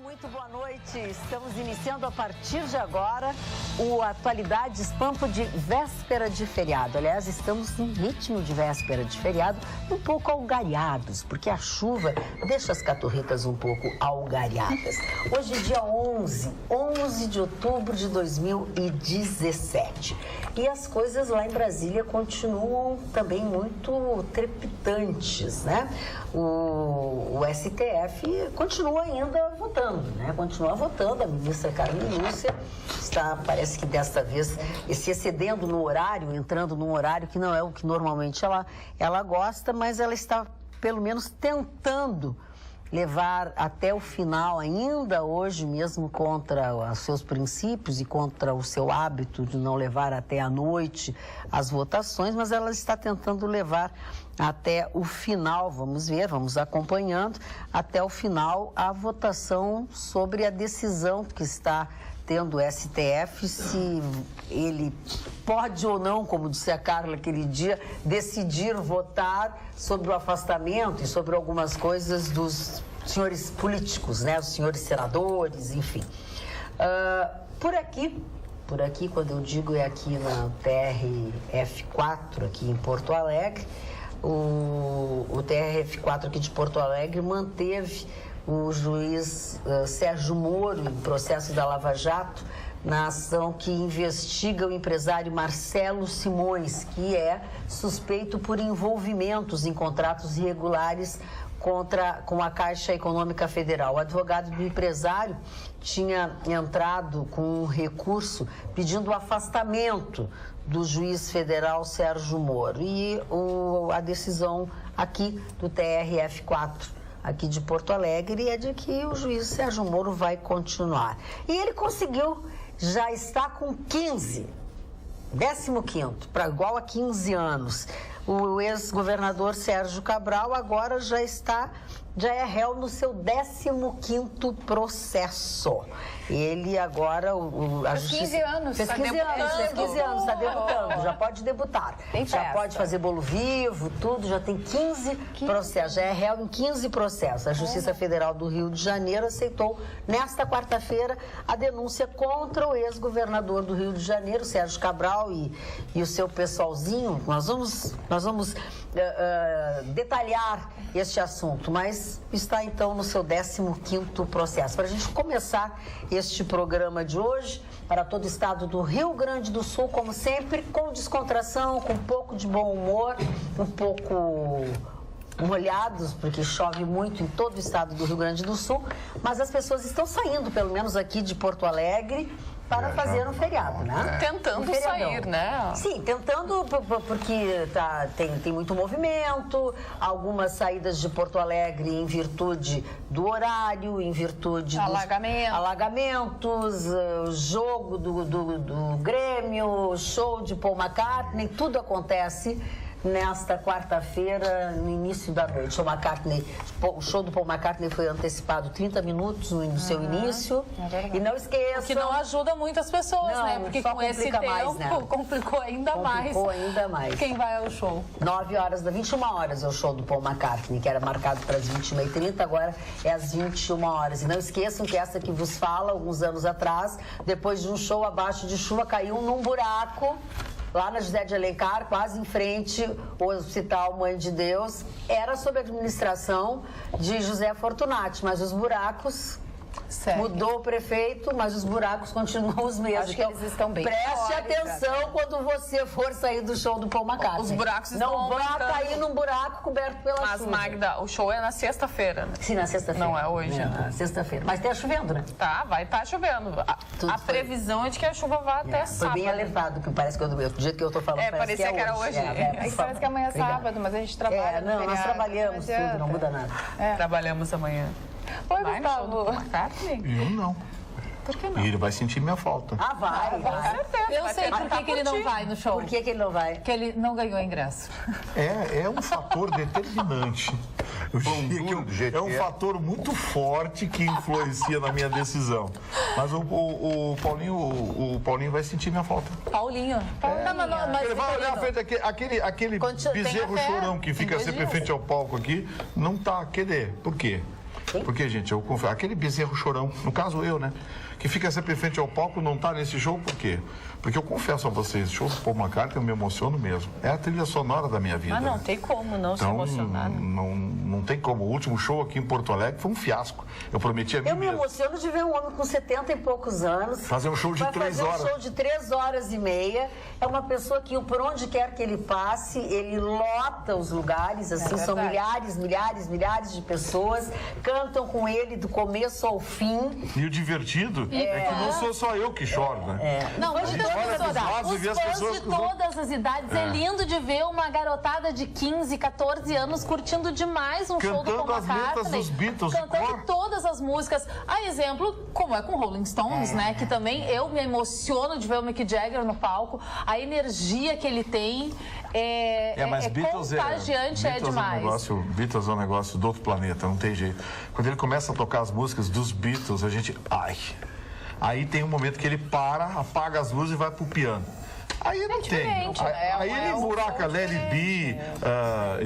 Muito boa noite. Estamos iniciando a partir de agora o Atualidade Espampo de véspera de feriado. Aliás, estamos em ritmo de véspera de feriado, um pouco algariados, porque a chuva deixa as caturritas um pouco algariadas. Hoje é dia 11 de outubro de 2017. E as coisas lá em Brasília continuam também muito trepidantes, né? O STF continua ainda votando, né? Continua votando. A ministra Carmen Lúcia está, parece que desta vez, se excedendo no horário, entrando num horário que não é o que normalmente ela gosta, mas ela está, pelo menos, tentando levar até o final, ainda hoje mesmo, contra os seus princípios e contra o seu hábito de não levar até a noite as votações, mas ela está tentando levar até o final, vamos ver, vamos acompanhando, até o final a votação sobre a decisão que está tendo o STF, se ele pode ou não, como disse a Carla aquele dia, decidir votar sobre o afastamento e sobre algumas coisas dos senhores políticos, né? Os senhores senadores, enfim. Por aqui, quando eu digo é aqui na TRF4, aqui em Porto Alegre, o TRF4 aqui de Porto Alegre manteve o juiz Sérgio Moro em processo da Lava Jato na ação que investiga o empresário Marcelo Simões, que é suspeito por envolvimentos em contratos irregulares com a Caixa Econômica Federal. O advogado do empresário tinha entrado com um recurso pedindo o afastamento do juiz federal Sérgio Moro. E a decisão aqui do TRF4, aqui de Porto Alegre, é de que o juiz Sérgio Moro vai continuar. E ele conseguiu, já está com 15, 15º, para igual a 15 anos. O ex-governador Sérgio Cabral agora já é réu no seu 15º processo. Ele agora, a justiça... 15 anos, fez 15 anos, está debutando, já pode debutar. Já pode fazer bolo vivo, tudo, já tem 15 processos, já é réu em 15 processos. A Justiça Federal do Rio de Janeiro aceitou, nesta quarta-feira, a denúncia contra o ex-governador do Rio de Janeiro, Sérgio Cabral, e o seu pessoalzinho. Nós vamos detalhar este assunto, mas está então no seu 15º processo. Para a gente começar este programa de hoje, para todo o estado do Rio Grande do Sul, como sempre, com descontração, com um pouco de bom humor, um pouco molhados, porque chove muito em todo o estado do Rio Grande do Sul, mas as pessoas estão saindo, pelo menos aqui de Porto Alegre, para fazer um feriado, né? Tentando sair, né? Sim, tentando, porque tem muito movimento, algumas saídas de Porto Alegre em virtude do horário, em virtude dos alagamentos, jogo do Grêmio, show de Paul McCartney, tudo acontece nesta quarta-feira, no início da noite. O show do Paul McCartney foi antecipado 30 minutos no seu início. E não esqueçam... O que não ajuda muito as pessoas, né? Porque com esse tempo complicou ainda mais quem vai ao show. 21 horas é o show do Paul McCartney, que era marcado para as 21h30, agora é às 21 horas. E não esqueçam que essa que vos fala, alguns anos atrás, depois de um show abaixo de chuva, caiu num buraco lá na José de Alencar, quase em frente ao Hospital Mãe de Deus. Era sob a administração de José Fortunati, mas os buracos... Mudou o prefeito, mas os buracos continuam os mesmos. Acho que eles estão bem. Preste atenção quando você for sair do show do Paul McCartney. Os buracos estão aumentando. Não vá cair num buraco coberto pela chuva. Mas, Magda, o show é na sexta-feira, né? Sim, na sexta-feira. Não é hoje. Na sexta-feira. Mas tá chovendo, né? Vai estar chovendo. A previsão é de que a chuva vai até sábado. Foi bem alertado, que parece que do jeito que eu tô falando, parecia que era hoje. Parece que amanhã é sábado, mas a gente trabalha. Nós trabalhamos tudo, não muda nada. Trabalhamos amanhã. Oi, Gustavo. Eu não. Por que não? E ele vai sentir minha falta. Vai. Com certeza. Eu sei por que ele não vai no show. Por que ele não vai? Porque ele não ganhou ingresso. É um fator determinante. É um fator muito forte que influencia na minha decisão. Mas o Paulinho vai sentir minha falta. Paulinho. Mas ele vai olhar frente aquele bezerro chorão que fica sempre frente ao palco aqui, não tá. Por quê? Porque, gente, eu confesso, aquele bezerro chorão, no caso eu, né? Que fica sempre em frente ao palco, não tá nesse show, por quê? Porque eu confesso a vocês, show do Paul McCartney eu me emociono mesmo. É a trilha sonora da minha vida. Mas não tem como não se emocionar. Não tem como. O último show aqui em Porto Alegre foi um fiasco. Eu prometi a mim mesmo. Eu me emociono de ver um homem com 70 e poucos anos. Fazer um show de 3 horas. Fazer um show de 3 horas e meia. É uma pessoa que, por onde quer que ele passe, ele lota os lugares, assim, são milhares de pessoas, cantam com ele do começo ao fim. E o divertido é que não sou só eu que choro, né? Não, mas os fãs de todas as idades, é lindo de ver uma garotada de 15, 14 anos curtindo demais um show do Paul McCartney. Cantando as letras dos Beatles. Cantando todas as músicas. A exemplo, como é com Rolling Stones, né? Que também eu me emociono de ver o Mick Jagger no palco. A energia que ele tem mas contagiante, Beatles demais. Beatles é um negócio do outro planeta, não tem jeito. Quando ele começa a tocar as músicas dos Beatles, a gente... Aí tem um momento que ele apaga as luzes e vai pro piano. Aí não tem. Aí ele emburaca Let It Be,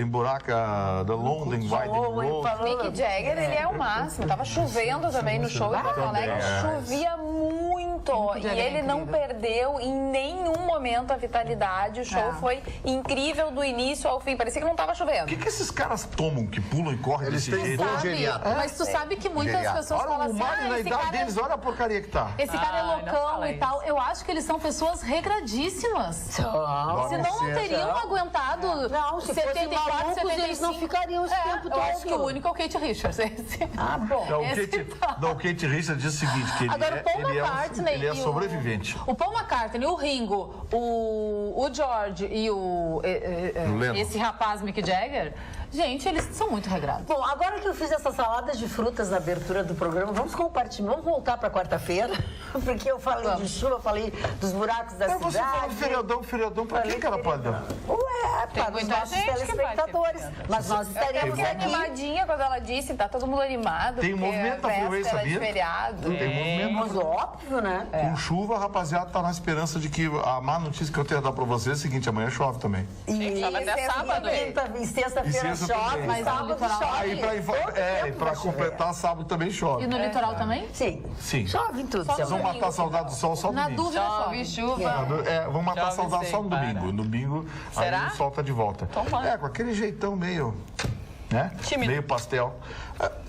emburaca The London Winding Road. Mick Jagger, ele é o máximo. Tava chovendo também no show em Porto Alegre. Chovia muito. E ele não perdeu em nenhum momento a vitalidade. O show foi incrível do início ao fim. Parecia que não tava chovendo. O que esses caras tomam que pulam e correm desse jeito? Mas tu sabe que muitas pessoas falam assim... na idade deles, olha a porcaria que tá. Esse cara é loucão e tal. Eu acho que eles são pessoas regradíssimas. Senão não teriam aguentado. Não, se 74, 75. Eles não ficariam esse tempo todo. Eu acho que o único é o Kate Richards. Bom. O Kate Richards diz o seguinte, que ele é sobrevivente. O Paul McCartney, o Ringo, o George e esse rapaz Mick Jagger, gente, eles são muito regrados. Bom, agora que eu fiz essas saladas de frutas na abertura do programa, vamos voltar para quarta-feira, porque eu falei de chuva, falei dos buracos da cidade. Você falou feriadão, pra quem que ela pode dar? Para os nossos telespectadores. Mas nós estaremos aqui. Animadinha quando ela disse, tá todo mundo animado. Tem movimento da Freeway, sabia? Feriado. Tem movimento. Mas óbvio, né? Com chuva, rapaziada, tá na esperança de que a má notícia que eu tenho a dar pra vocês é a seguinte, amanhã chove também. E até sábado. E sexta-feira chove, mas sábado chove. E pra completar, sábado também chove. E no litoral também? Sim. Chove em tudo. Vocês vão matar a saudade do sol só no domingo. Na dúvida, chove, chuva. Vão matar a saudade só no domingo. No domingo, aí o sol tá de volta. Com aquele jeitão meio... meio pastel.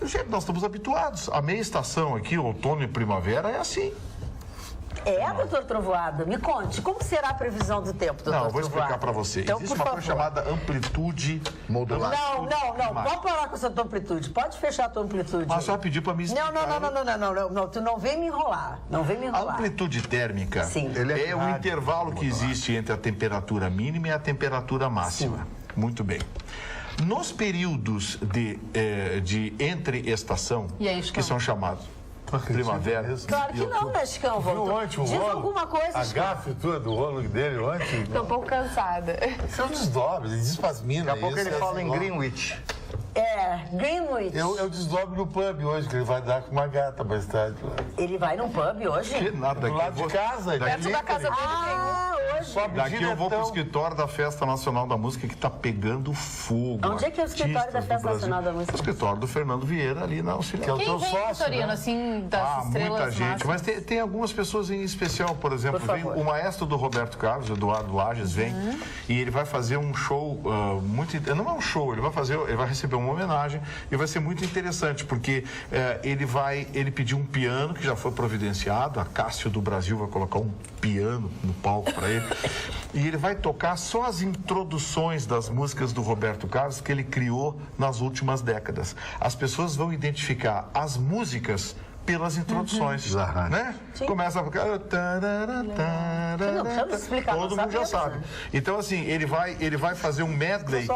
Gente, nós estamos habituados. A meia estação aqui, outono e primavera, é assim. Doutor Trovoada, me conte, como será a previsão do tempo, doutor Trovoada? Não, eu vou explicar para você. Então, existe uma coisa chamada amplitude modular. Não, pode parar com essa tua amplitude, pode fechar a tua amplitude. Mas só pedir para me explicar. Não, tu não vem me enrolar, A amplitude térmica é o intervalo que existe entre a temperatura mínima e a temperatura máxima. Sim. Muito bem. Nos períodos de entre-estação, que são chamados primavera. Claro que não, né, Chicão? Diz alguma coisa, a gafe toda do rolo dele ontem. Tô um pouco cansada. São desdobres, ele diz pras minas. Daqui a pouco ele fala em Greenwich. Greenwich. Eu desdobro no pub hoje, que ele vai dar com uma gata mais tarde. Ele vai num pub hoje? Que nada. Do lado de casa. Perto da casa dele hoje. Daqui eu vou pro escritório da Festa Nacional da Música, que tá pegando fogo. Onde é que é o escritório da Festa Nacional da Música? O escritório do Fernando Vieira, ali na Auxiliar. Que é o teu sócio, Torino, assim, das estrelas muita gente. Mas tem algumas pessoas em especial, por exemplo, vem o maestro do Roberto Carlos, Eduardo Lages, vem, e ele vai fazer um show muito... Não é um show, ele vai receber uma homenagem e vai ser muito interessante, porque ele pediu um piano que já foi providenciado, a Cássio do Brasil vai colocar um piano no palco para ele, e ele vai tocar só as introduções das músicas do Roberto Carlos que ele criou nas últimas décadas. As pessoas vão identificar as músicas pelas introduções, né? Sim. Começa a ficar... Todo mundo já sabe. Então, assim, ele vai fazer um medley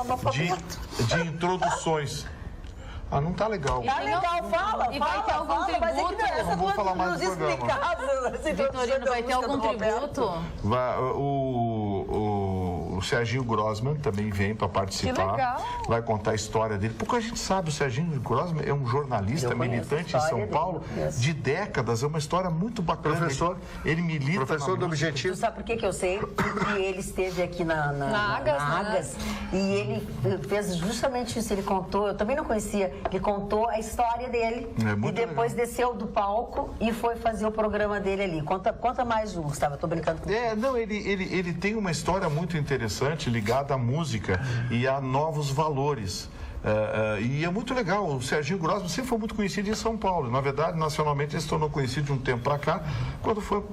de introduções. Não tá legal. Tá legal, fala. E vai ter algum tributo? Eu não vou falar mais do programa. Vitorino, vai ter algum tributo? O Serginho Grossman também vem para participar. Que legal. Vai contar a história dele. Porque a gente sabe, o Serginho Grossman é um jornalista militante em São Paulo de décadas. É uma história muito bacana. Professor. Ele milita. Professor do Objetivo. Tu sabe por que eu sei? Porque ele esteve aqui na Agas, e ele fez justamente isso. Ele contou, eu também não conhecia, ele contou a história dele e depois desceu do palco e foi fazer o programa dele ali. Conta mais, Gustavo, eu tô brincando com você. Não, ele tem uma história muito interessante ligada à música e a novos valores. E é muito legal, o Serginho Grossman sempre foi muito conhecido em São Paulo. Na verdade, nacionalmente, ele se tornou conhecido de um tempo para cá, quando foi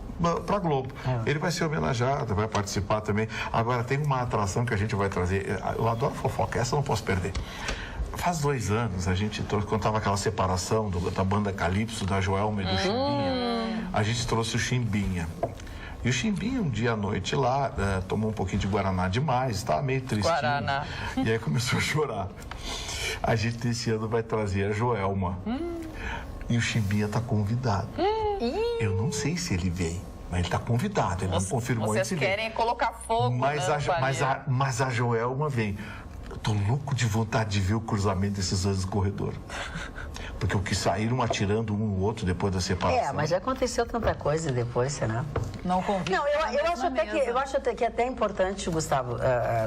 para a Globo. Ele vai ser homenageado, vai participar também. Agora, tem uma atração que a gente vai trazer. Eu adoro fofoca, essa eu não posso perder. Faz 2 anos, a gente contava aquela separação da banda Calypso, da Joelma e do Chimbinha. A gente trouxe o Chimbinha. E o Chimbinha, um dia à noite lá, tomou um pouquinho de Guaraná demais, estava meio tristinho. Guaraná. E aí começou a chorar. A gente, esse ano, vai trazer a Joelma. E o Chimbinha está convidado. Eu não sei se ele vem, mas ele está convidado. Ele não confirmou Vocês se ele querem colocar fogo, mas a Joelma vem. Eu tô louco de vontade de ver o cruzamento desses dois no corredor. Porque o que saíram atirando um no outro depois da separação. Mas já aconteceu tanta coisa depois, será? Não convido. Não, eu acho até que é até importante, Gustavo,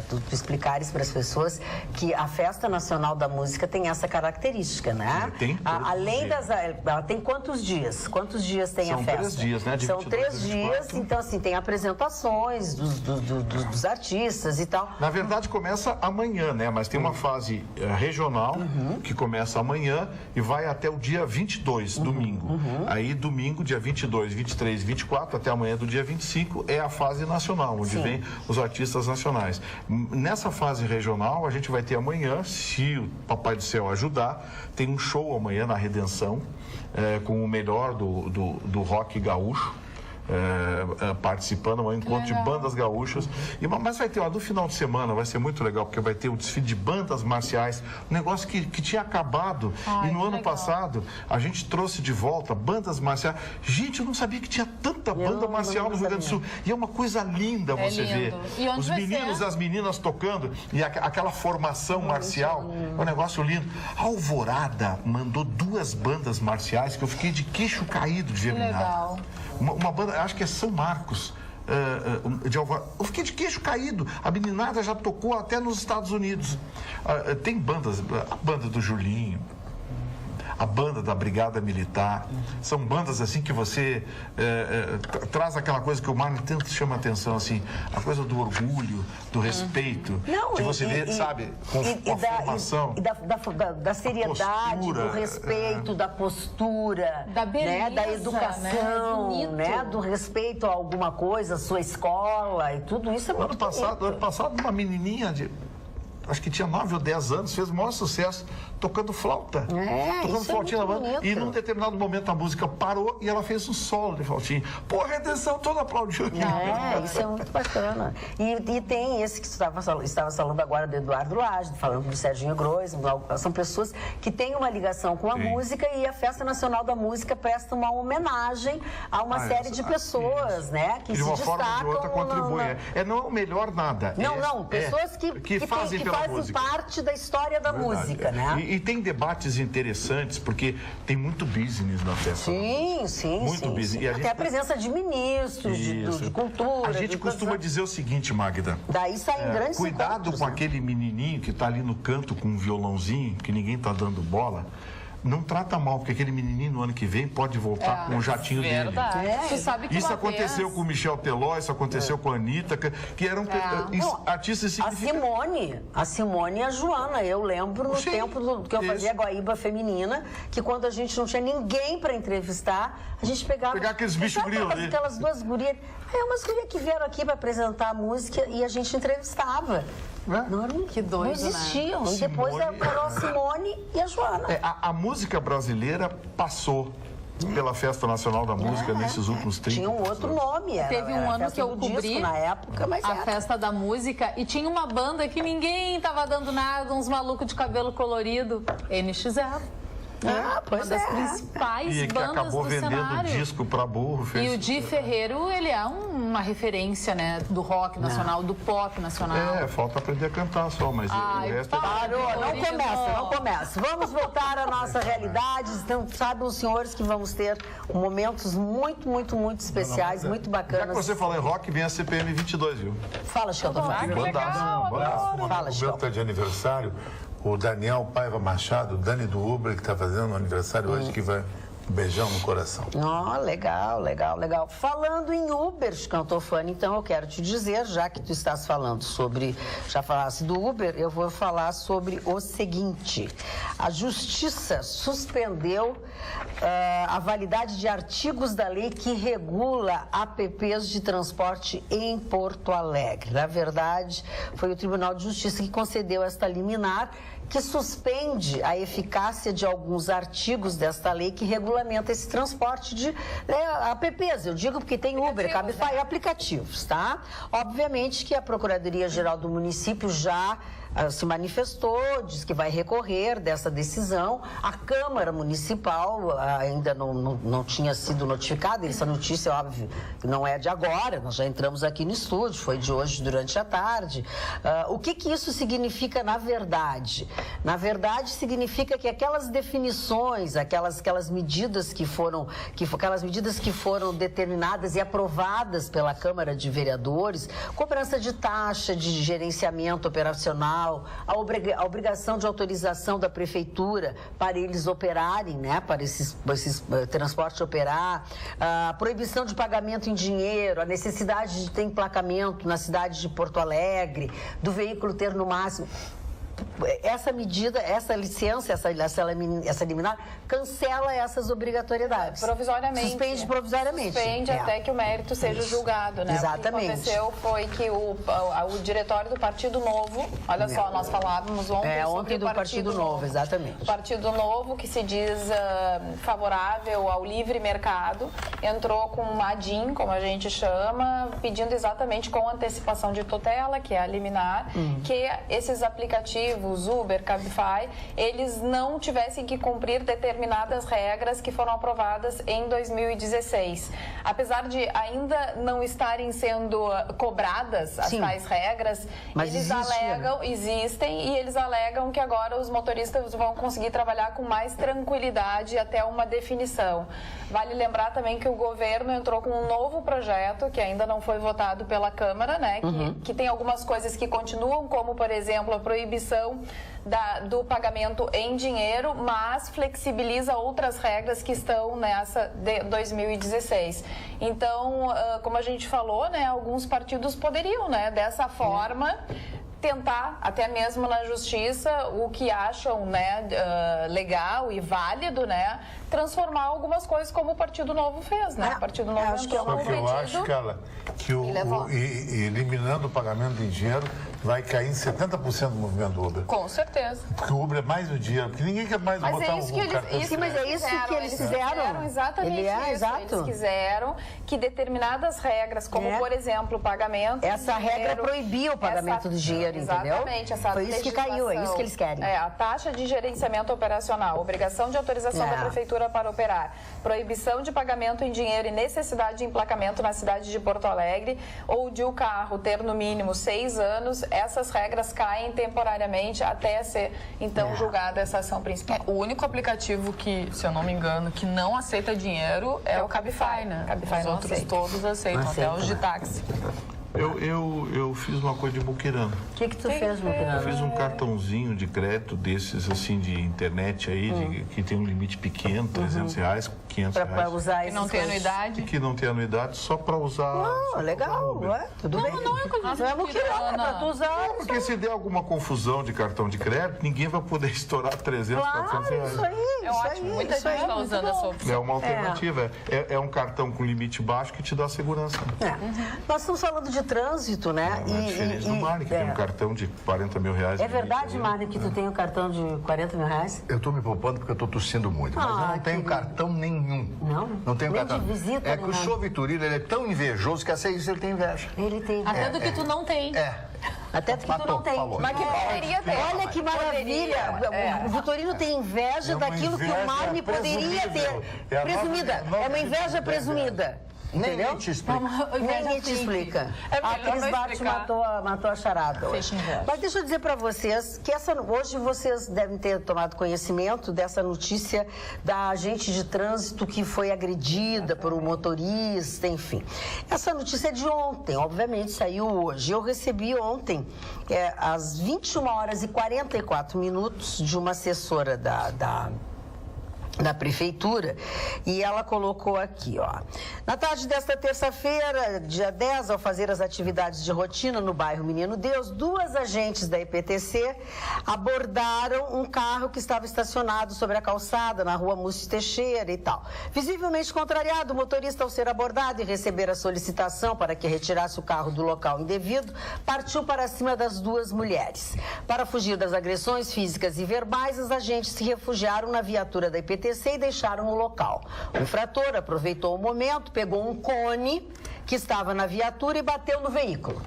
tu explicares para as pessoas que a Festa Nacional da Música tem essa característica, né? Tem. Além das... Ela tem quantos dias? Quantos dias tem a festa? São 3 dias, né? São 3 dias, então assim, tem apresentações dos artistas e tal. Na verdade, começa amanhã, né? Mas tem uma fase regional que começa amanhã e vai até o dia 22, domingo. Aí, domingo, dia 22, 23, 24, até amanhã do dia 25, é a fase nacional, onde vem os artistas nacionais. Nessa fase regional, a gente vai ter amanhã, se o Papai do Céu ajudar, tem um show amanhã na Redenção, com o melhor do rock gaúcho. Participando, um encontro de bandas gaúchas. Mas vai ter, no final de semana, vai ser muito legal, porque vai ter o desfile de bandas marciais, um negócio que tinha acabado. E no ano passado, a gente trouxe de volta bandas marciais. Gente, eu não sabia que tinha tanta banda marcial no Rio Grande do Sul. E é uma coisa linda você ver. Os meninos e as meninas tocando, e aquela formação marcial, é um negócio lindo. A Alvorada mandou 2 bandas marciais que eu fiquei de queixo caído de ver. Legal. Uma banda, acho que é São Marcos, de Alvorada. Eu fiquei de queixo caído. A meninada já tocou até nos Estados Unidos. Tem bandas, a banda do Julinho, a banda da Brigada Militar. São bandas assim que você traz aquela coisa que o Marlon tanto chama a atenção, assim, a coisa do orgulho, do respeito, de você ver, sabe, com a formação. E da seriedade, do respeito, da postura, da beleza, né, da educação, né, do respeito a alguma coisa, a sua escola e tudo isso é muito bonito. Ano passado, uma menininha acho que tinha 9 ou 10 anos, fez o maior sucesso tocando flauta. Tocando flautinha na banda. E num determinado momento a música parou e ela fez um solo de flautinha. Pô, a Redenção toda aplaudiu. Isso é muito bacana. E tem esse que você estava falando agora do Eduardo Lage, falando do Serginho Grossman. São pessoas que têm uma ligação com a música, e a Festa Nacional da Música presta uma homenagem a uma série de pessoas, né? Que de uma forma ou de outra contribuem. Não é o melhor nada. Pessoas que fazem parte da história da música, né? E tem debates interessantes, porque tem muito business na festa. Sim. Muito business. E Até a presença de ministros, de cultura. A gente costuma dizer o seguinte, Magda. Daí saem grandes cuidado com aquele menininho que está ali no canto com um violãozinho, que ninguém está dando bola. Não trata mal, porque aquele menininho no ano que vem pode voltar com o jatinho dele. Tu sabe que isso aconteceu com o Michel Teló, isso aconteceu com a Anitta, que eram artistas significativos. A Simone e a Joana. Eu lembro no tempo que eu fazia Guaíba Feminina, que quando a gente não tinha ninguém para entrevistar, a gente pegava aqueles bichos grilos, aquelas 2 gurias. Umas gurias que vieram aqui para apresentar a música e a gente entrevistava. Que doido, não existiam. Né? E depois parou a Simone e a Joana. A música brasileira passou pela Festa Nacional da Música nesses últimos 30 anos. Tinha um outro nome. Teve um ano que eu cobri na época, mas a Festa da Música, e tinha uma banda que ninguém tava dando nada, uns malucos de cabelo colorido, NX0. Pois Uma das é. principais E que bandas acabou do vendendo cenário. disco pra burro. E o Di Ferreiro, ele é uma referência, né, do rock nacional, do pop nacional. Falta aprender a cantar só, mas Ai, o resto Parou, não Querido. começa, não começa. Vamos voltar à nossa realidade. Então, sabem os senhores que vamos ter momentos muito, muito, muito especiais, muito Já que bacanas. você falou em rock, vem a CPM 22, viu? Fala, Chantão. Ah, que legal, adoro. Fala, O meu Chicão. tá de aniversário, o Daniel Paiva Machado, o Dani do Uber, que está fazendo um aniversário hoje, que vai um beijão no coração. Legal, legal, legal. Falando em Uber, Cantofani, então eu quero te dizer, já que tu estás falando sobre, já falasse do Uber, eu vou falar sobre o seguinte. A Justiça suspendeu a validade de artigos da lei que regula apps de transporte em Porto Alegre. Na verdade, foi o Tribunal de Justiça que concedeu esta liminar, que suspende a eficácia de alguns artigos desta lei que regulamenta esse transporte de apps. Eu digo porque tem Uber, Cabify e aplicativos, tá? Obviamente que a Procuradoria-Geral do município já se manifestou, diz que vai recorrer dessa decisão. A Câmara Municipal ainda não tinha sido notificada, essa notícia, óbvio, não é de agora, nós já entramos aqui no estúdio, foi de hoje durante a tarde. O que isso significa na verdade? Na verdade, significa que aquelas definições, aquelas medidas que foram determinadas e aprovadas pela Câmara de Vereadores, cobrança de taxa de gerenciamento operacional, a obrigação de autorização da prefeitura para eles operarem, né, para esses transporte operar, a proibição de pagamento em dinheiro, a necessidade de ter emplacamento na cidade de Porto Alegre, do veículo ter no máximo. Essa medida, essa licença, essa liminar, cancela essas obrigatoriedades. Provisoriamente. Suspende provisoriamente. Suspende até que o mérito seja julgado, né? Exatamente. O que aconteceu foi que o diretório do Partido Novo, olha só, nós falávamos ontem sobre ontem o do Partido Novo, exatamente. O Partido Novo, que se diz favorável ao livre mercado, entrou com uma ADIM, como a gente chama, pedindo exatamente com antecipação de tutela, que é a liminar, que esses aplicativos, Uber, Cabify, eles não tivessem que cumprir determinadas regras que foram aprovadas em 2016. Apesar de ainda não estarem sendo cobradas as tais regras, mas eles existem e eles alegam que agora os motoristas vão conseguir trabalhar com mais tranquilidade até uma definição. Vale lembrar também que o governo entrou com um novo projeto que ainda não foi votado pela Câmara, né? Que tem algumas coisas que continuam, como, por exemplo, a proibição do pagamento em dinheiro, mas flexibiliza outras regras que estão nessa de 2016. Então, como a gente falou, né, alguns partidos poderiam, né, dessa forma, tentar, até mesmo na justiça, o que acham, né, legal e válido, né, transformar algumas coisas como o Partido Novo fez, né? O Partido Novo entrou com um Só que eu acho, pedido. Carla, que eliminando o pagamento em dinheiro, vai cair em 70% do movimento do Uber. Com certeza. Porque o Uber é mais o dinheiro, porque ninguém quer mais Mas botar é isso que cartão. eles, Sim, mas é isso que eles fizeram. Exatamente isso. Exato. Eles quiseram que determinadas regras, como por exemplo o pagamento. Essa regra proibia o pagamento do dinheiro, entendeu? Exatamente. Essa foi isso que caiu, é isso que eles querem. A taxa de gerenciamento operacional, obrigação de autorização da prefeitura para operar, proibição de pagamento em dinheiro e necessidade de emplacamento na cidade de Porto Alegre ou de o carro ter no mínimo 6 anos, essas regras caem temporariamente até ser, então, julgada essa ação principal. O único aplicativo que, se eu não me engano, que não aceita dinheiro é o Cabify, né? Cabify os não outros aceita. todos aceitam, até os de táxi. Eu fiz uma coisa de muquirana. O que tu fez, Eu Muquirana? fiz um cartãozinho de crédito desses, assim, de internet aí, que tem um limite pequeno, R$300, R$500. Pra usar Que esses não tem anuidade. Que não tem anuidade, só para usar. só pra Legal, usar Uber. tudo bem. Não é coisa de Não é Muquirana, é pra tu usar. Porque se der alguma confusão de cartão de crédito, ninguém vai poder estourar R$300, R$400. Isso aí, É ótimo, muita gente está usando essa opção. É uma alternativa. É um cartão com limite baixo que te dá segurança. Nós estamos falando de trânsito, né? É diferente do Marne, que tem um cartão de R$40 mil. É verdade, Marne, que tu tem um cartão de R$40 mil? Eu tô me poupando porque eu tô tossindo muito, mas eu não tenho querido. cartão nenhum. Não? Não tenho Nem cartão. de visita, É que o nem nada. Show Vitorino, ele é tão invejoso que a isso ele tem inveja. Ele tem. Até do que tu não tem. Até porque tu não tem. Mas que poderia ter. Olha que maravilha. O Vitorino tem inveja daquilo que o Marne poderia ter. Presumida. É uma inveja presumida. Entendeu? Nem te explica. Ninguém te explica. A Cris Bart matou a charada hoje. Mas deixa eu dizer para vocês que hoje vocês devem ter tomado conhecimento dessa notícia da agente de trânsito que foi agredida por um motorista, enfim. Essa notícia é de ontem, obviamente saiu hoje. Eu recebi ontem, às 21h44, de uma assessora da prefeitura, e ela colocou aqui, ó. Na tarde desta terça-feira, dia 10, ao fazer as atividades de rotina no bairro Menino Deus, 2 agentes da IPTC abordaram um carro que estava estacionado sobre a calçada na rua Múcio Teixeira e tal. Visivelmente contrariado, o motorista, ao ser abordado e receber a solicitação para que retirasse o carro do local indevido, partiu para cima das 2 mulheres. Para fugir das agressões físicas e verbais, os agentes se refugiaram na viatura da IPTC e deixaram o local. O infrator aproveitou o momento, pegou um cone que estava na viatura e bateu no veículo.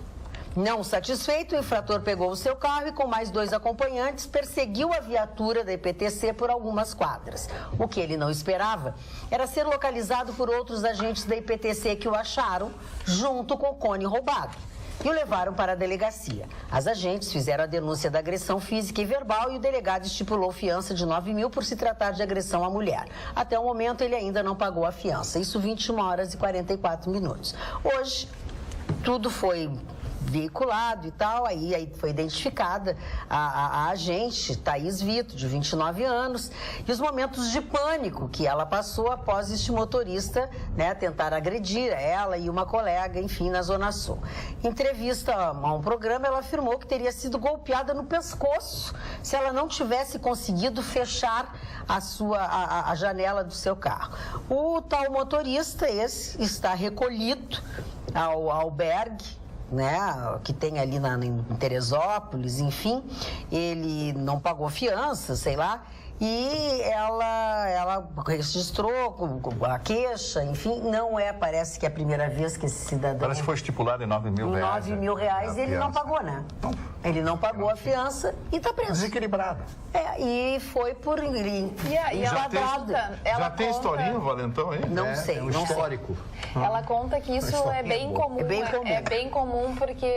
Não satisfeito, o infrator pegou o seu carro e, com mais 2 acompanhantes, perseguiu a viatura da IPTC por algumas quadras. O que ele não esperava era ser localizado por outros agentes da IPTC que o acharam junto com o cone roubado e o levaram para a delegacia. As agentes fizeram a denúncia da agressão física e verbal e o delegado estipulou fiança de 9 mil por se tratar de agressão à mulher. Até o momento, ele ainda não pagou a fiança. Isso 21h44. Hoje, tudo foi veiculado e tal, aí foi identificada a agente, Thaís Vito, de 29 anos, e os momentos de pânico que ela passou após este motorista, né, tentar agredir ela e uma colega, enfim, na Zona Sul. Em entrevista a um programa, ela afirmou que teria sido golpeada no pescoço se ela não tivesse conseguido fechar a janela do seu carro. O tal motorista, esse, está recolhido ao albergue, né, que tem ali em Teresópolis, enfim, ele não pagou fiança, sei lá, e ela registrou a queixa, enfim, não parece que é a primeira vez que esse cidadão... Parece que foi estipulado em 9 mil reais. 9 mil reais e ele não pagou, né? Ele não pagou a fiança e está preso. Desequilibrado. E foi por enquadrado. Já tem historinha, Valentão, hein? Não sei, um não histórico. Ela conta que isso é bem comum. É bem comum porque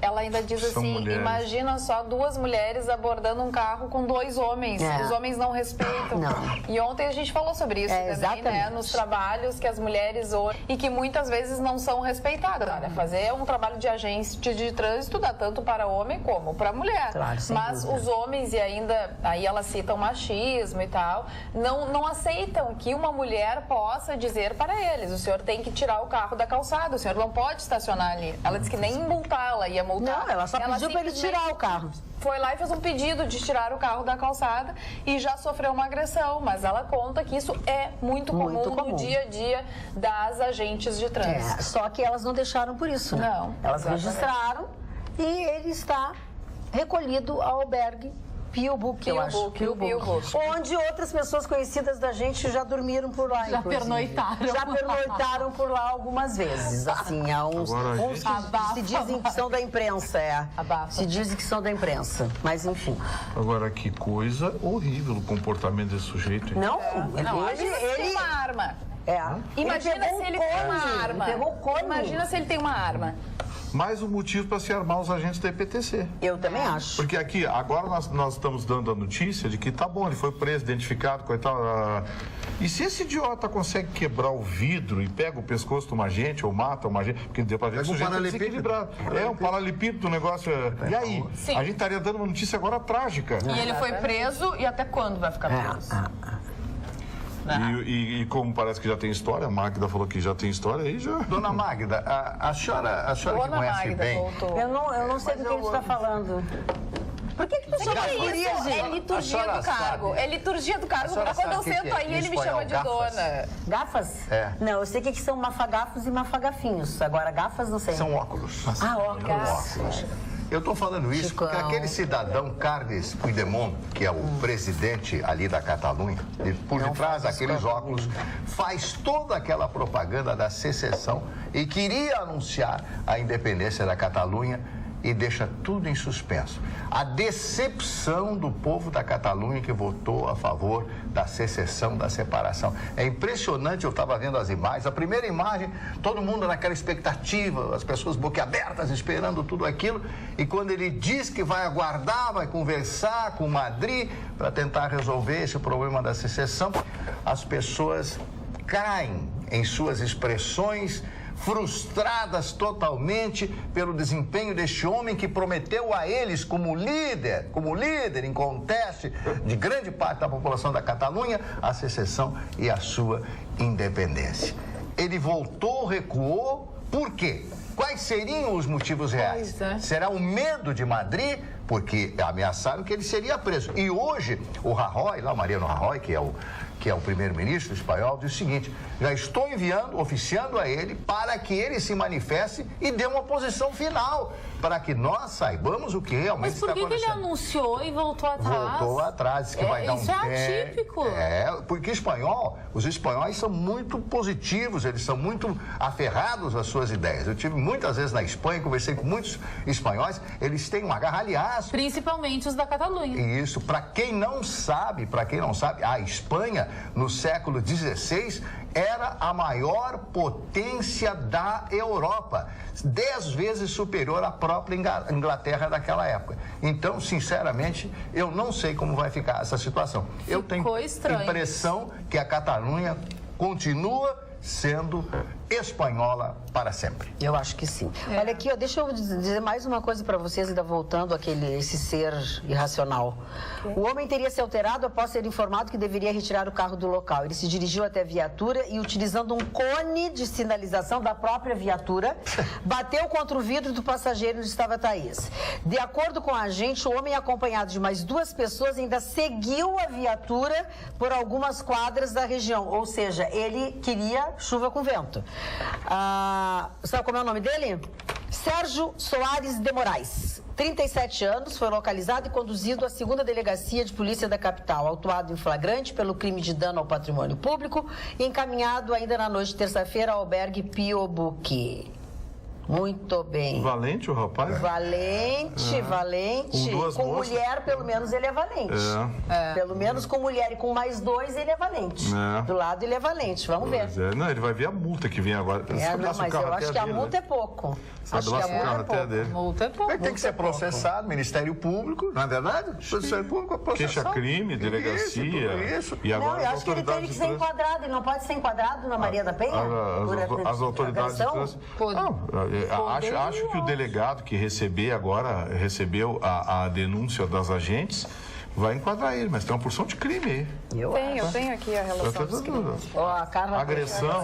ela ainda diz assim, imagina só 2 mulheres abordando um carro com 2 homens. Os homens não respeitam. Não. E ontem a gente falou sobre isso também, exatamente, né? Nos trabalhos que as mulheres e que muitas vezes não são respeitadas. Olha, fazer um trabalho de agente de trânsito dá tanto para homem como para mulher. Claro, mas os homens, e ainda aí elas citam machismo e tal, não aceitam que uma mulher possa dizer para eles: o senhor tem que tirar o carro da calçada, o senhor não pode estacionar ali. Ela disse que nem multar, ela ia multar. Não, ela só pediu para ele tirar o carro. Foi lá e fez um pedido de tirar o carro da calçada e já sofreu uma agressão, mas ela conta que isso é muito comum no dia a dia das agentes de trânsito. Só que elas não deixaram por isso, né? Não. Elas registraram e ele está recolhido ao albergue Pio-Book, eu acho. Pio-Book. Onde outras pessoas conhecidas da gente já dormiram por lá, Já inclusive. pernoitaram. Já pernoitaram por lá algumas vezes. Assim, há uns que se dizem que são da imprensa, Se dizem que são da imprensa, mas enfim. Agora, que coisa horrível o comportamento desse sujeito, hein? Não, ele tem uma arma. Imagina se ele tem uma arma. Pegou o cone. Imagina se ele tem uma arma. Mais um motivo para se armar os agentes da IPTC. Eu também acho. Porque aqui, agora nós estamos dando a notícia de que tá bom, ele foi preso, identificado, coitado. E se esse idiota consegue quebrar o vidro e pega o pescoço de uma agente ou mata uma agente, porque deu pra ver que o sujeito é desequilibrado. Um paralelepípedo, um negócio. E aí? Sim. A gente estaria dando uma notícia agora trágica. E ele foi preso e até quando vai ficar preso? E como parece que já tem história, a Magda falou que já tem história, aí já... Dona Magda, a senhora que conhece Magda bem... Eu não sei do que ele está falando. Por que tu chama de guria, É gente? liturgia do cargo. É liturgia do cargo, porque quando eu sento aí, ele me chama de dona. Gafas? Não, eu sei o que são mafagafos e mafagafinhos. Agora, gafas não sei. São óculos. Óculos. Eu estou falando isso porque aquele cidadão Carles Puigdemont, que é o presidente ali da Catalunha, por detrás daqueles óculos, faz toda aquela propaganda da secessão e queria anunciar a independência da Catalunha e deixa tudo em suspenso. A decepção do povo da Catalunha que votou a favor da secessão, da separação. É impressionante, eu estava vendo as imagens. A primeira imagem, todo mundo naquela expectativa, as pessoas boquiabertas esperando tudo aquilo. E quando ele diz que vai aguardar, vai conversar com Madrid para tentar resolver esse problema da secessão, as pessoas caem em suas expressões, frustradas totalmente pelo desempenho deste homem que prometeu a eles como líder inconteste de grande parte da população da Catalunha, a secessão e a sua independência. Ele voltou, recuou, por quê? Quais seriam os motivos reais? Será o medo de Madrid? Porque ameaçaram que ele seria preso. E hoje, o Rajoy, lá o Mariano Rajoy, que é o primeiro-ministro espanhol, diz o seguinte: já estou oficiando a ele para que ele se manifeste e dê uma posição final, para que nós saibamos o que realmente está acontecendo. Mas por que ele anunciou e voltou atrás? Voltou atrás, disse que vai dar um tempo. Isso é atípico. Porque os espanhóis são muito positivos, eles são muito aferrados às suas ideias. Eu tive muitas vezes na Espanha, conversei com muitos espanhóis, eles têm uma garra, aliás. Principalmente os da Catalunha. Isso, para quem não sabe, a Espanha, no século XVI, era a maior potência da Europa, 10 vezes superior à própria Inglaterra daquela época. Então, sinceramente, eu não sei como vai ficar essa situação. Eu tenho a impressão que a Catalunha continua sendo espanhola para sempre. Eu acho que sim. Olha aqui, ó, deixa eu dizer mais uma coisa para vocês, ainda voltando esse ser irracional. O homem teria se alterado após ser informado que deveria retirar o carro do local. Ele se dirigiu até a viatura e, utilizando um cone de sinalização da própria viatura, bateu contra o vidro do passageiro onde estava Thaís. De acordo com a agente, o homem, acompanhado de mais 2 pessoas, ainda seguiu a viatura por algumas quadras da região. Ou seja, ele queria chuva com vento. Sabe como é o nome dele? Sérgio Soares de Moraes. 37 anos, foi localizado e conduzido à 2ª Delegacia de Polícia da capital, autuado em flagrante pelo crime de dano ao patrimônio público e encaminhado ainda na noite de terça-feira ao albergue Pio Buque. Muito bem. Valente o rapaz? Valente. Com mulher, pelo menos, ele é valente. Pelo menos com mulher e com mais 2, ele é valente. Do lado, ele é valente. Vamos ver. Não, ele vai ver a multa que vem agora. Mas eu acho que a multa é pouco. Acho que a multa é pouco. Ele tem que ser processado, Ministério Público, não é verdade? Ministério Público, queixa crime, delegacia. Isso. E agora eu acho que ele tem que ser enquadrado. Ele não pode ser enquadrado na Maria da Penha? As autoridades de trânsito. Acho que o delegado que recebeu a denúncia das agentes vai enquadrar ele, mas tem uma porção de crime aí. Eu tenho aqui a relação dos crimes. Agressão,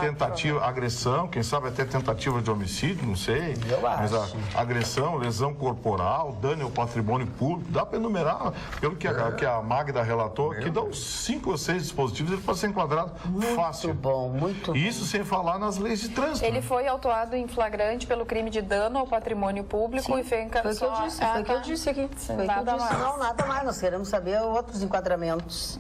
tentativa, agressão, quem sabe até tentativa de homicídio, não sei. Mas agressão, lesão corporal, dano ao patrimônio público, dá para enumerar, pelo que a Magda relatou, que dá uns 5 ou 6 dispositivos, ele pode ser enquadrado fácil. Muito bom, muito bom. E isso sem falar nas leis de trânsito. Ele foi autuado em flagrante pelo crime de dano ao patrimônio público e foi encaminhado. Foi o que eu disse aqui. Não, nada mais. Nós queremos saber outros enquadramentos.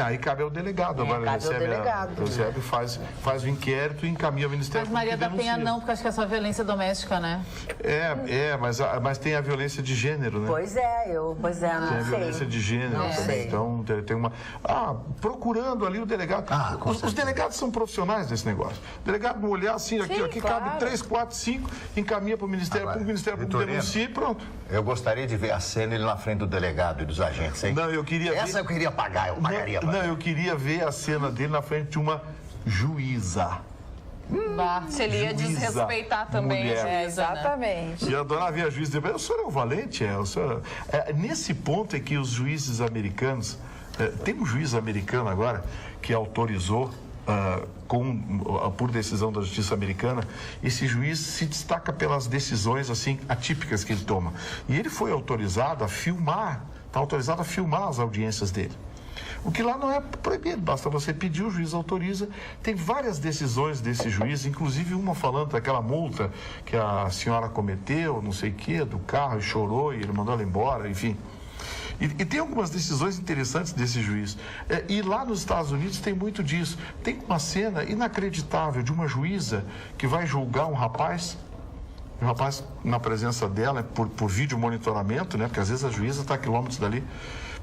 Aí cabe ao delegado. Agora cabe ao delegado. Recebe, faz o inquérito e encaminha ao Ministério Público. Mas Maria da Penha não, porque acho que é só violência doméstica, né? Mas tem a violência de gênero, né? Pois é, não tem a violência de gênero também. Então, tem uma... procurando ali o delegado. Os delegados são profissionais desse negócio. O delegado não olhar assim, aqui cabe 3, 4, 5, encaminha para o Ministério Público, o Ministério Público denuncia e pronto. Eu gostaria de ver a cena ele na frente do delegado e dos agentes, hein? Não, eu queria eu queria pagar, eu pagaria. Não, eu queria ver a cena dele na frente de uma juíza. Se ele ia desrespeitar também. Exatamente. E a dona ver a juíza dizer, o senhor é um valente? Nesse ponto é que os juízes americanos... tem um juiz americano agora que autorizou... por decisão da justiça americana, esse juiz se destaca pelas decisões assim atípicas que ele toma. E ele foi autorizado a filmar, está autorizado a filmar as audiências dele. O que lá não é proibido, basta você pedir, o juiz autoriza. Tem várias decisões desse juiz, inclusive uma falando daquela multa que a senhora cometeu, não sei o quê, do carro, e chorou, e ele mandou ela embora, enfim. E tem algumas decisões interessantes desse juiz. E lá nos Estados Unidos tem muito disso. Tem uma cena inacreditável de uma juíza que vai julgar um rapaz O rapaz, na presença dela, por vídeo monitoramento, né? Porque às vezes a juíza está a quilômetros dali,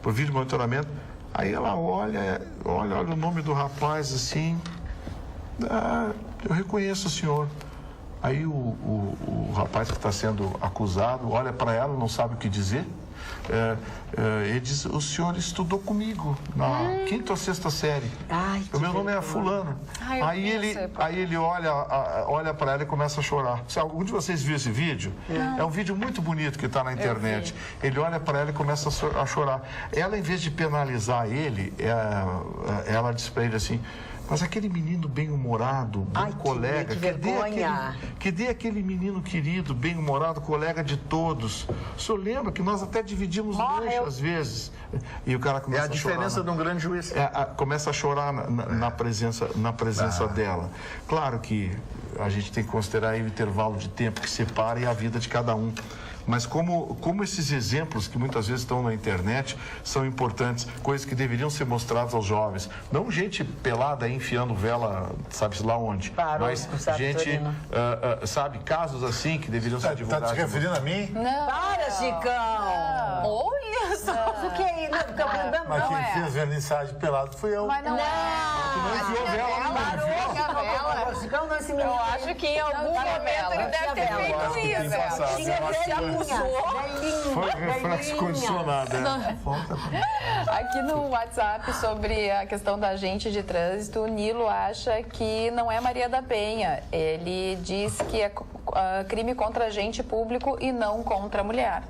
por vídeo monitoramento. Aí ela olha o nome do rapaz assim. Eu reconheço o senhor. Aí o rapaz que está sendo acusado olha para ela, não sabe o que dizer. Ele diz: o senhor estudou comigo na 5ª ou 6ª série. O meu nome é fulano. Aí ele olha para ela e começa a chorar. Se algum de vocês viu esse vídeo, é um vídeo muito bonito que está na internet. Ele olha para ela e começa a chorar. Ela, em vez de penalizar ele, ela diz para ele assim: mas aquele menino bem-humorado, bom colega, que aquele menino querido, bem-humorado, colega de todos. O senhor lembra que nós até dividimos lanche às vezes? E o cara começa a chorar. É a diferença de um grande juiz. Começa a chorar na presença dela. Claro que a gente tem que considerar aí o intervalo de tempo que separa e a vida de cada um. Mas como esses exemplos que muitas vezes estão na internet são importantes, coisas que deveriam ser mostradas aos jovens. Não gente pelada aí enfiando vela, sabe-se lá onde. Mas gente, sabe, casos assim que deveriam ser divulgados. Tá te referindo a mim? Não. Para, Chicão! Olha só! O que é isso? Mas quem fez vernissagem pelado fui eu. Mas não Chicão, não, esse menino. Eu acho que em algum momento ele deve ter feito isso. Foi reflexo condicionado. Aqui no WhatsApp, sobre a questão da agente de trânsito, o Nilo acha que não é Maria da Penha. Ele diz que é crime contra agente público e não contra a mulher.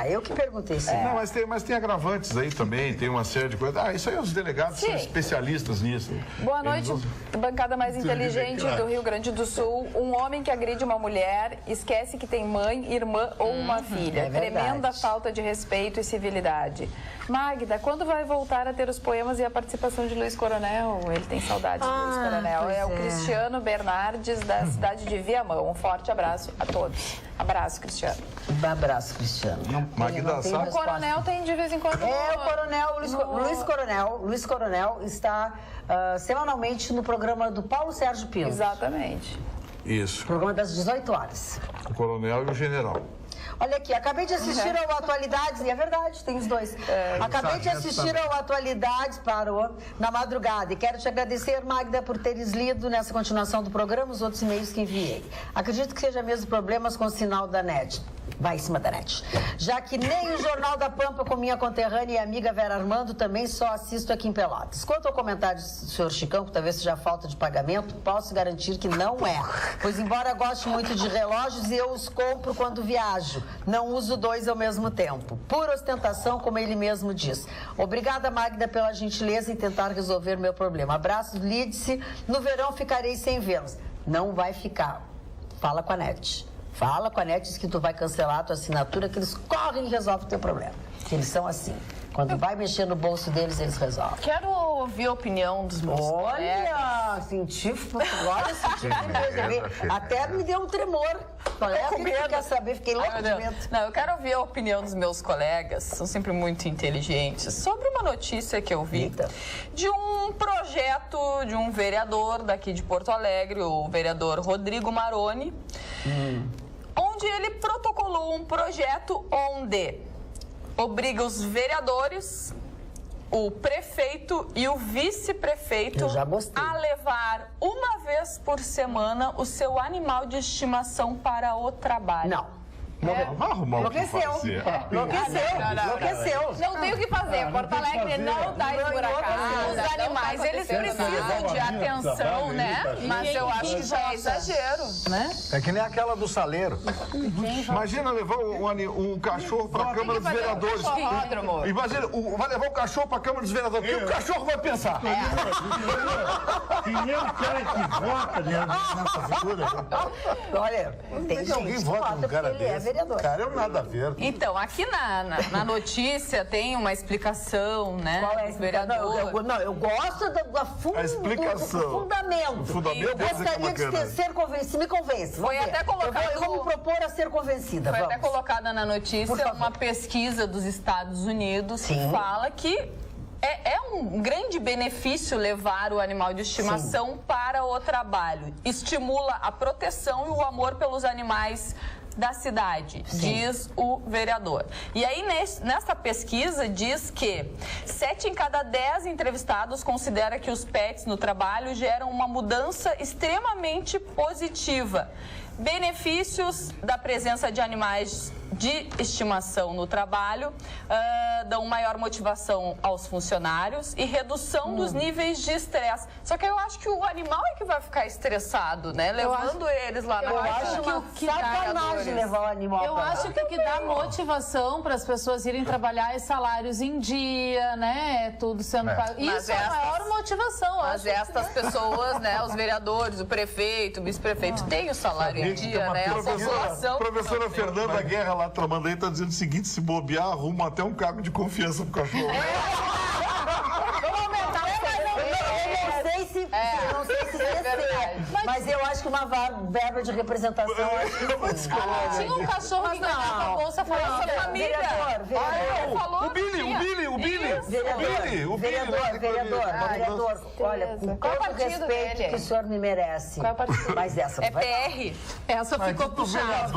Eu que perguntei. Não, mas tem agravantes aí também, tem uma série de coisas. Isso aí os delegados são especialistas nisso. Boa noite, bancada mais inteligente do Rio Grande do Sul. Um homem que agride uma mulher esquece que tem mãe, irmã ou uma filha. Tremenda falta de respeito e civilidade. Magda, quando vai voltar a ter os poemas e a participação de Luiz Coronel? Ele tem saudade de Luiz Coronel. É o Cristiano Bernardes, da cidade de Viamão. Um forte abraço a todos. Abraço, Cristiano. Abraço, Cristiano. O Coronel tem de vez em quando... o Coronel, Luiz Coronel está semanalmente no programa do Paulo Sérgio Pino. Exatamente. Isso. Programa das 18 horas. O coronel e o general. Olha aqui, acabei de assistir ao Atualidades, e é verdade, tem os dois. Acabei de assistir ao Atualidades, parou, na madrugada. E quero te agradecer, Magda, por teres lido nessa continuação do programa os outros e-mails que enviei. Acredito que seja mesmo problemas com o sinal da net. Vai em cima da net. Já que nem o Jornal da Pampa com minha conterrânea e amiga Vera Armando também só assisto aqui em Pelotas. Quanto ao comentário do senhor Chicão, que talvez seja falta de pagamento, posso garantir que não é. Pois embora goste muito de relógios, eu os compro quando viajo. Não uso dois ao mesmo tempo. Pura ostentação, como ele mesmo diz. Obrigada, Magda, pela gentileza em tentar resolver meu problema. Abraços, Lídice. No verão ficarei sem vê-los. Não vai ficar. Fala com a NET. Fala com a NET, diz que tu vai cancelar a tua assinatura, que eles correm e resolvem o teu problema. Que eles são assim. Quando vai mexer no bolso deles, eles resolvem. Quero ouvir a opinião dos meus colegas. Olha, senti até me deu um tremor. Colega, que quer saber, fiquei louca de medo. Não, eu quero ouvir a opinião dos meus colegas, são sempre muito inteligentes, sobre uma notícia que eu vi de um projeto de um vereador daqui de Porto Alegre, o vereador Rodrigo Maroni, onde ele protocolou um projeto onde obriga os vereadores, o prefeito e o vice-prefeito a levar uma vez por semana o seu animal de estimação para o trabalho. Não. Enlouqueceu. Enlouqueceu. Não tem o que fazer. Porto Alegre não está esburacado. Os animais, eles precisam de atenção, né? Mas eu acho que já é exagero, né? É que nem aquela do saleiro. Imagina levar um cachorro para a Câmara dos Vereadores. Imagina, vai levar o cachorro para a Câmara dos Vereadores. O que o cachorro vai pensar? Que nem o cara que vota nessa figura. Olha, tem gente alguém vota num cara desse. Cara, eu nada a ver. Então, aqui na notícia tem uma explicação, né? Qual é a vereador? Eu gosto a explicação. do fundamento. O fundamento eu gostaria de ser convencida. Me convence. Foi até colocado... Eu vou me propor a ser convencida. Foi até colocada na notícia uma pesquisa dos Estados Unidos que fala que é um grande benefício levar o animal de estimação para o trabalho. Estimula a proteção e o amor pelos animais da cidade, diz o vereador. E aí, nessa pesquisa, diz que 7 em cada 10 entrevistados considera que os pets no trabalho geram uma mudança extremamente positiva. Benefícios da presença de animais de estimação no trabalho dão maior motivação aos funcionários e redução dos níveis de estresse. Só que eu acho que o animal é que vai ficar estressado, né? Levando eles lá na Eu acho que sacanagem levar o animal Eu pra lá. acho que o que dá motivação para as pessoas irem trabalhar é salários em dia, né? Tudo sendo pago. Isso é a maior motivação. Mas estas pessoas, né? Os vereadores, o prefeito, o vice-prefeito, têm o salário em dia, né? A população... Professora Fernanda Guerra lá tramando aí tá dizendo o seguinte: se bobear, arruma até um cargo de confiança pro cachorro. Eu não sei se mas eu acho que uma verba de representação... Tinha um cachorro que ganhava a bolsa falando família. Vereador, olha, com todo o respeito que o senhor me merece. Mas essa é PR. Essa ficou puxada.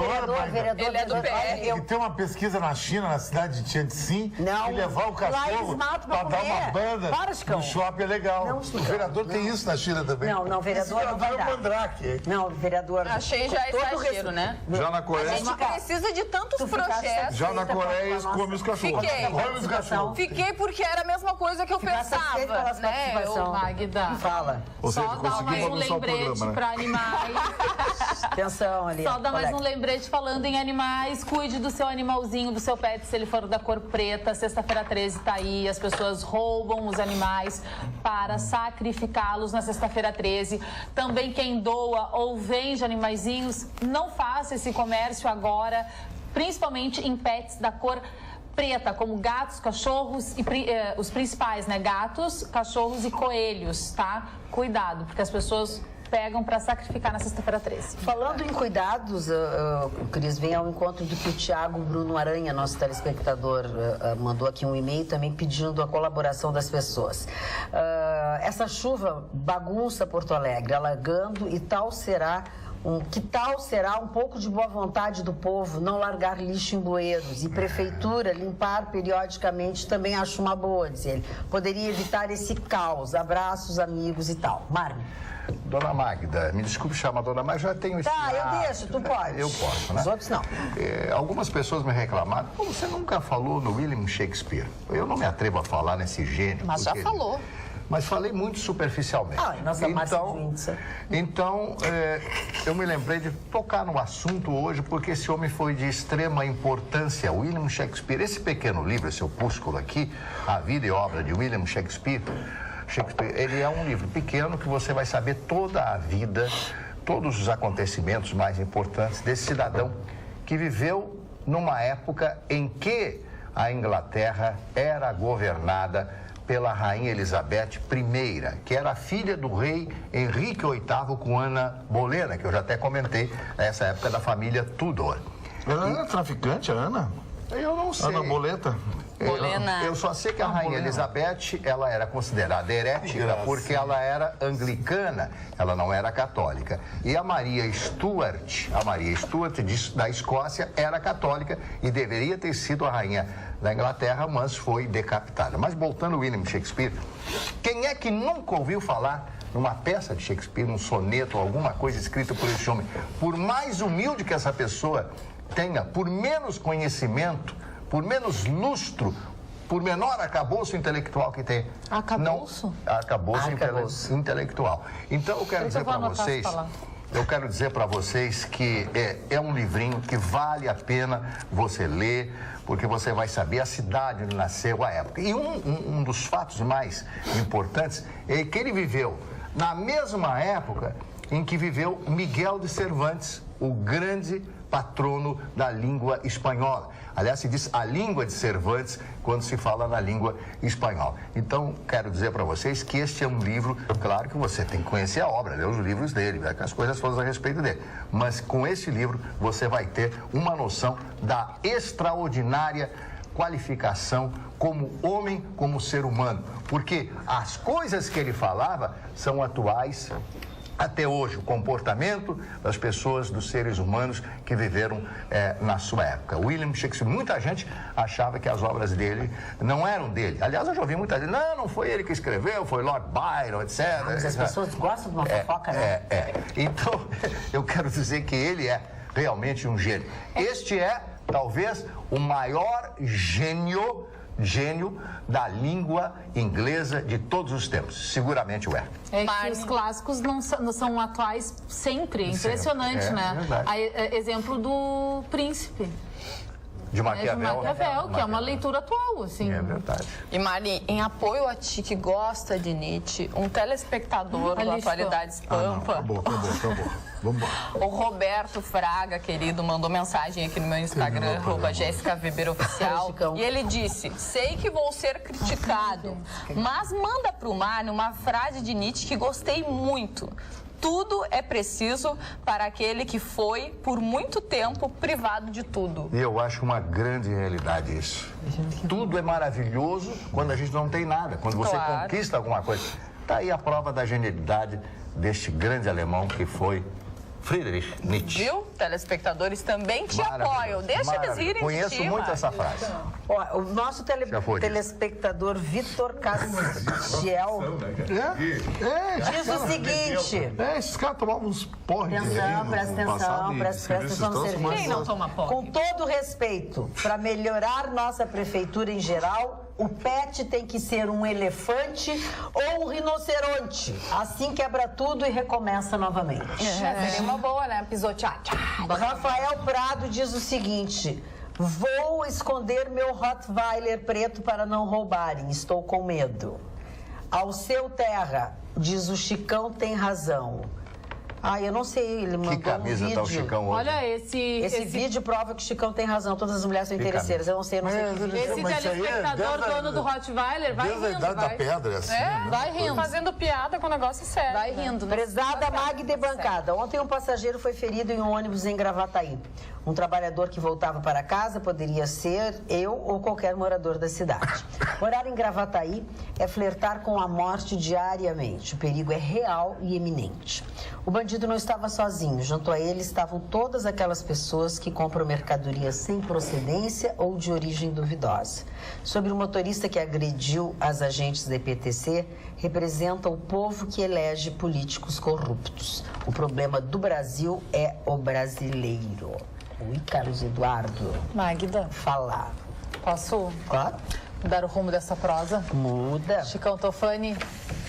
Vereador, ele é do PR. E tem uma pesquisa na China, na cidade de Tianjin, Não, e levar o lá eles cachorro matam pra pra dar comer. uma banda Para, Chicão. no shopping é legal. Não, O Chicão. vereador tem isso na China também. Não, vereador não vai dar. Mandrake. Não, vereador... Achei já exagero, né? Já na A Coreia, gente precisa de tantos projetos. já na Coreia eles comem os cachorros. Fiquei. Come os cachorros. Fiquei porque era a mesma coisa que eu pensava, né? Ô, Magda. Fala. Ou seja, Só dá mais conseguiu um bagunçar o lembrete programa, né? para animais. Atenção ali. Só dá mais colega. um lembrete falando em animais. Cuide do seu animalzinho, do seu pet, se ele for da cor preta. Sexta-feira 13 tá aí. As pessoas roubam os animais para sacrificá-los na sexta-feira 13. Também quem doa ou vende animaizinhos, não faça esse comércio agora, principalmente em pets da cor preta, como gatos, cachorros e os principais, né? Gatos, cachorros e coelhos, tá? Cuidado, porque as pessoas pegam para sacrificar na sexta-feira 13. Falando em cuidados, o Cris vem ao encontro do que o Thiago Bruno Aranha, nosso telespectador, mandou aqui um e-mail também pedindo a colaboração das pessoas. Essa chuva bagunça Porto Alegre, alagando e que tal será um pouco de boa vontade do povo não largar lixo em bueiros e prefeitura limpar periodicamente também acho uma boa, diz ele. Poderia evitar esse caos. Abraços, amigos e tal. Marmi. Dona Magda, me desculpe chamar Dona Magda, já tenho Tá, eu ensinado. deixo, tu pode. Eu posso, né? Os outros não. Algumas pessoas me reclamaram, "Pô, você nunca falou no William Shakespeare." Eu não me atrevo a falar nesse gênio. Mas já falou. Mas falei muito superficialmente. Nossa Márcia de Windsor. Então, eu me lembrei de tocar no assunto hoje, porque esse homem foi de extrema importância. William Shakespeare, esse pequeno livro, esse opúsculo aqui, A Vida e Obra de William Shakespeare, ele é um livro pequeno que você vai saber toda a vida, todos os acontecimentos mais importantes desse cidadão que viveu numa época em que a Inglaterra era governada pela rainha Elizabeth I, que era filha do rei Henrique VIII com Ana Bolena, que eu já até comentei, nessa época da família Tudor. Ela era traficante, a Ana? Eu não sei. Ana Boleta? Bolena. Eu só sei que a rainha Elizabeth, ela era considerada herética porque ela era anglicana, ela não era católica. E a Maria Stuart da Escócia era católica e deveria ter sido a rainha da Inglaterra, mas foi decapitada. Mas voltando ao William Shakespeare, quem é que nunca ouviu falar numa peça de Shakespeare, um soneto, alguma coisa escrita por esse homem? Por mais humilde que essa pessoa tenha, por menos conhecimento, por menos lustro, por menor arcabouço intelectual que tem. Arcabouço? Arcabouço intelectual. Então eu quero dizer para vocês... Eu quero dizer para vocês que é um livrinho que vale a pena você ler, porque você vai saber a cidade onde nasceu, a época. E um dos fatos mais importantes é que ele viveu na mesma época em que viveu Miguel de Cervantes, o grande patrono da língua espanhola. Aliás, se diz a língua de Cervantes quando se fala na língua espanhola. Então, quero dizer para vocês que este é um livro, claro que você tem que conhecer a obra, ler os livros dele, ver as coisas todas a respeito dele. Mas com esse livro você vai ter uma noção da extraordinária qualificação como homem, como ser humano. Porque as coisas que ele falava são atuais até hoje, o comportamento das pessoas, dos seres humanos que viveram na sua época. William Shakespeare, muita gente achava que as obras dele não eram dele. Aliás, eu já ouvi muita gente, não foi ele que escreveu, foi Lord Byron, etc. Mas as pessoas gostam de uma fofoca, né? Então, eu quero dizer que ele é realmente um gênio. Este é, talvez, o maior gênio da língua inglesa de todos os tempos. Seguramente o é. É que os clássicos não são atuais sempre. Impressionante, né? Exemplo do Príncipe. De Maquiavel. De Maquiavel, que é uma leitura atual, assim. É verdade. E Mari, em apoio a ti que gosta de Nietzsche, um telespectador do Atualidades Pampa, Acabou. Vamos embora. o Roberto Fraga, querido, mandou mensagem aqui no meu Instagram, @JessicaWeberOficial, e ele disse: sei que vou ser criticado, mas manda pro Mário uma frase de Nietzsche que gostei muito. Tudo é preciso para aquele que foi, por muito tempo, privado de tudo. E eu acho uma grande realidade isso. Tudo é maravilhoso quando a gente não tem nada, quando você conquista alguma coisa. Está aí a prova da genialidade deste grande alemão que foi Friedrich Nietzsche. Viu? Telespectadores também te apoiam. Deixa eles irem. Conheço muito essa frase. Ó, o nosso telespectador Vitor Castiel diz o seguinte... Esses caras tomavam uns porres. Presta atenção no serviço. Quem não toma porre? Com todo respeito, para melhorar nossa prefeitura em geral, o pet tem que ser um elefante ou um rinoceronte. Assim quebra tudo e recomeça novamente. Seria uma boa, né? Pisotear. Rafael Prado diz o seguinte: vou esconder meu Rottweiler preto para não roubarem, estou com medo. Alceu Terra diz: o Chicão tem razão. Eu não sei, ele mandou Que camisa um vídeo. tá o Chicão hoje? Olha, Esse vídeo prova que o Chicão tem razão, todas as mulheres são interesseiras. Eu não sei que vídeo. Esse telespectador, dono do Rottweiler, vai Desde a rindo, idade da vai. pedra, é assim, né? Vai rindo. Fazendo piada com o negócio sério. Vai rindo. né? Prezada Magda Bancada, ontem um passageiro foi ferido em um ônibus em Gravataí. Um trabalhador que voltava para casa poderia ser eu ou qualquer morador da cidade. Morar em Gravataí é flertar com a morte diariamente. O perigo é real e iminente. O bandido não estava sozinho. Junto a ele estavam todas aquelas pessoas que compram mercadorias sem procedência ou de origem duvidosa. Sobre o motorista que agrediu as agentes da EPTC, representa o povo que elege políticos corruptos. O problema do Brasil é o brasileiro. Oi, Carlos Eduardo. Magda, Falar. posso Claro. mudar o rumo dessa prosa? Muda. Chicão Tofani.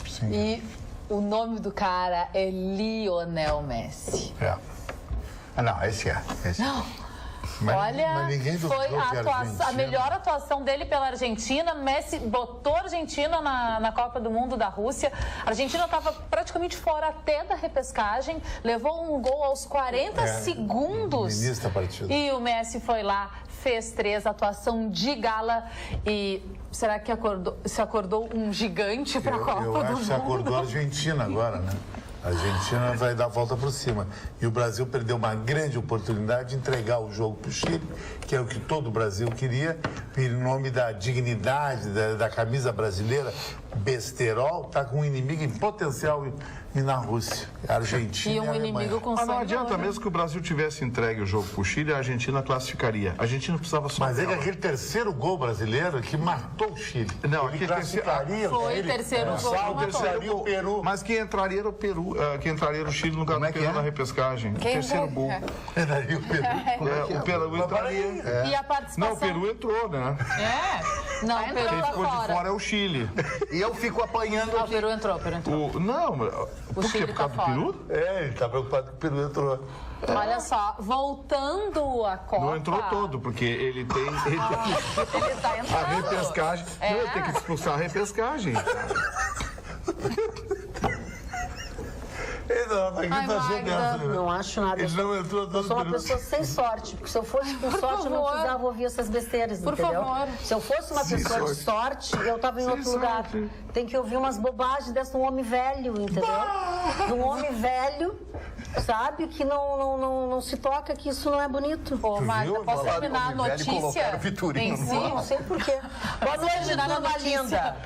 Sim. E o nome do cara é Lionel Messi. Não, esse é. Não. Olha, mas ninguém duvidou foi que era a Argentina. melhor atuação dele pela Argentina. Messi botou a Argentina na Copa do Mundo da Rússia. A Argentina estava praticamente fora até da repescagem. Levou um gol aos 40 segundos. No início da partida. E o Messi foi lá, fez 3, atuação de gala. E será que se acordou um gigante para a Copa Eu do acho Mundo? que se acordou a Argentina agora, né? A Argentina vai dar a volta por cima. E o Brasil perdeu uma grande oportunidade de entregar o jogo para o Chile, que é o que todo o Brasil queria, em nome da dignidade, da camisa brasileira. Besterol está com um inimigo em potencial e na Rússia. A Argentina E e a um Alemanha. inimigo com Mas não sangue. adianta, mesmo que o Brasil tivesse entregue o jogo pro Chile, a Argentina classificaria. A Argentina precisava só... Mas é que aquele terceiro gol brasileiro que matou o Chile. Não, ele aquele classificaria Foi o terceiro gol que matou. terceiro o Peru. Mas quem entraria era o Peru, quem entraria era o Chile no lugar do Peru na repescagem. Terceiro gol. Entraria o Peru. O Peru entraria. E a participação... Não, o Peru entrou, né? Não, o Peru Quem tá ficou de fora. fora é o Chile. E eu fico apanhando Ah, o Peru entrou, Não, por quê? Chile Por causa tá do Peru? Ele tá preocupado que o Peru entrou. Olha só, voltando à Copa... Não entrou todo, porque ele tem Ele tá entrando. a repescagem. Não, ele tem que expulsar a repescagem. Ele não, mas Ai, tá Magda, chegando. Não acho nada. Ele não entrou Eu todo sou uma Peru. pessoa sem sorte, porque se eu fosse com sorte, eu não favor. precisava ouvir essas besteiras, Por entendeu? favor. Se eu fosse uma pessoa de sorte, eu estava em outro lugar. Tem que ouvir umas bobagens dessa de um homem velho, entendeu? De um homem velho sabe? Que não se toca, que isso não é bonito. Ô, Magda, posso terminar a notícia em si? Não sei por quê. Posso terminar a notícia?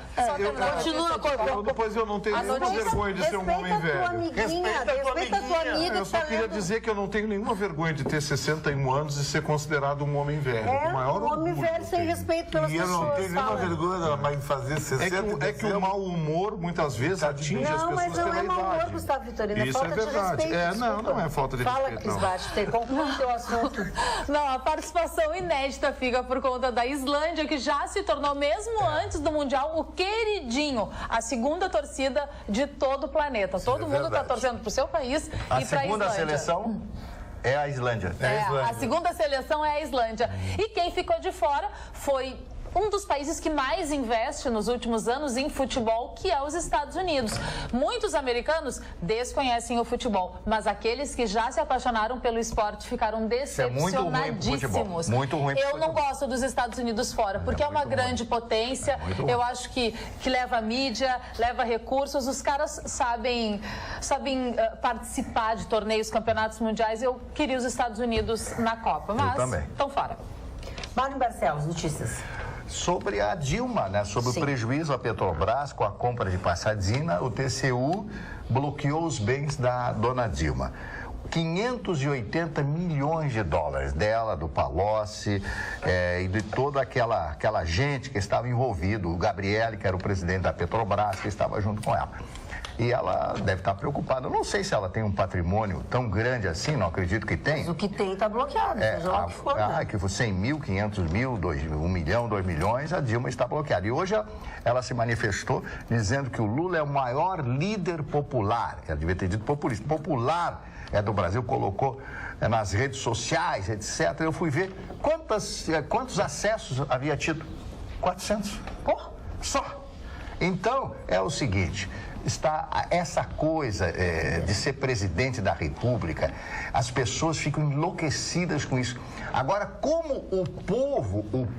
Depois eu não tenho nenhuma vergonha de ser um homem velho. Respeita a tua amiga. Eu só queria dizer que eu não tenho nenhuma vergonha de ter 61 anos e ser considerado um homem velho. Um homem velho sem respeito pelas pessoas. E eu não tenho nenhuma vergonha de fazer 60 É que o mau humor, muitas vezes atinge as pessoas pela idade. Não, mas não é mau humor, Gustavo Vitorino, é falta de respeito. Não é falta de respeito. Fala, Cris Basti, conclui o teu assunto. Não, a participação inédita fica por conta da Islândia, que já se tornou, mesmo antes do Mundial, o queridinho, a segunda torcida de todo o planeta. Todo mundo está torcendo pro seu país e para a Islândia. A segunda seleção é a Islândia. A segunda seleção é a Islândia. E quem ficou de fora foi um dos países que mais investe nos últimos anos em futebol, que é os Estados Unidos. Muitos americanos desconhecem o futebol, mas aqueles que já se apaixonaram pelo esporte ficaram decepcionadíssimos. Muito ruim pro Eu não gosto dos Estados Unidos fora, porque é uma grande potência. Eu acho que leva mídia, leva recursos. Os caras sabem participar de torneios, campeonatos mundiais. Eu queria os Estados Unidos na Copa, mas estão fora. Magno Barcelos, notícias. Sobre a Dilma, né? Sobre o prejuízo à Petrobras com a compra de Passadina, o TCU bloqueou os bens da dona Dilma. 580 milhões de dólares dela, do Palocci e de toda aquela gente que estava envolvido. O Gabriele, que era o presidente da Petrobras, que estava junto com ela. E ela deve estar preocupada. Eu não sei se ela tem um patrimônio tão grande assim, não acredito que tem. Mas o que tem está bloqueado, seja lá o que for. Que for 100 mil, 500 mil, 1 milhão, 2 milhões, a Dilma está bloqueada. E hoje ela se manifestou dizendo que o Lula é o maior líder popular. Ela devia ter dito populista. Popular do Brasil, colocou nas redes sociais, etc. Eu fui ver quantos acessos havia tido. 400. Só. Então, é o seguinte... Está essa coisa de ser presidente da República, as pessoas ficam enlouquecidas com isso. Agora, como o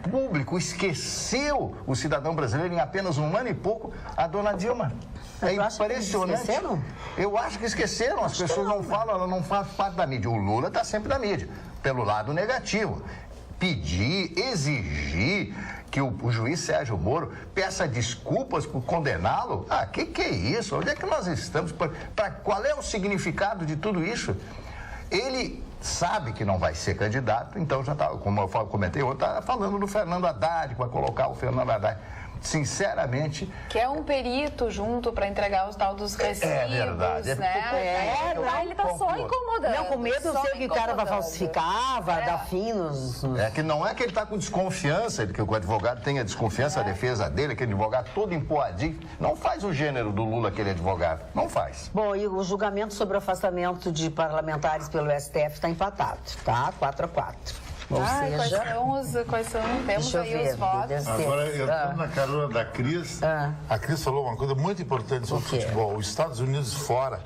público esqueceu o cidadão brasileiro em apenas um ano e pouco, a dona Dilma. É impressionante. Eu acho que esqueceram. As pessoas não falam, ela não faz parte da mídia. O Lula está sempre na mídia, pelo lado negativo. Pedir, exigir que o juiz Sérgio Moro peça desculpas por condená-lo? Que é isso? Onde é que nós estamos? Qual é o significado de tudo isso? Ele sabe que não vai ser candidato, então já está, como eu comentei ontem, está falando do Fernando Haddad, que vai colocar o Fernando Haddad. Sinceramente... Que é um perito junto para entregar os tal dos recibos, verdade. Né? Ele tá só incomodando. Não, com medo eu sei que o cara vai falsificar, vai dar fim nos... que não é que ele está com desconfiança, que o advogado tenha desconfiança, a defesa dele, aquele advogado todo empoadinho. Não faz o gênero do Lula, aquele advogado. Não faz. Bom, e o julgamento sobre o afastamento de parlamentares pelo STF está empatado, tá? 4-4. Ou seja, quais são? Temos aí os votos. Agora, eu estou na carona da Cris. A Cris falou uma coisa muito importante sobre o futebol. Os Estados Unidos fora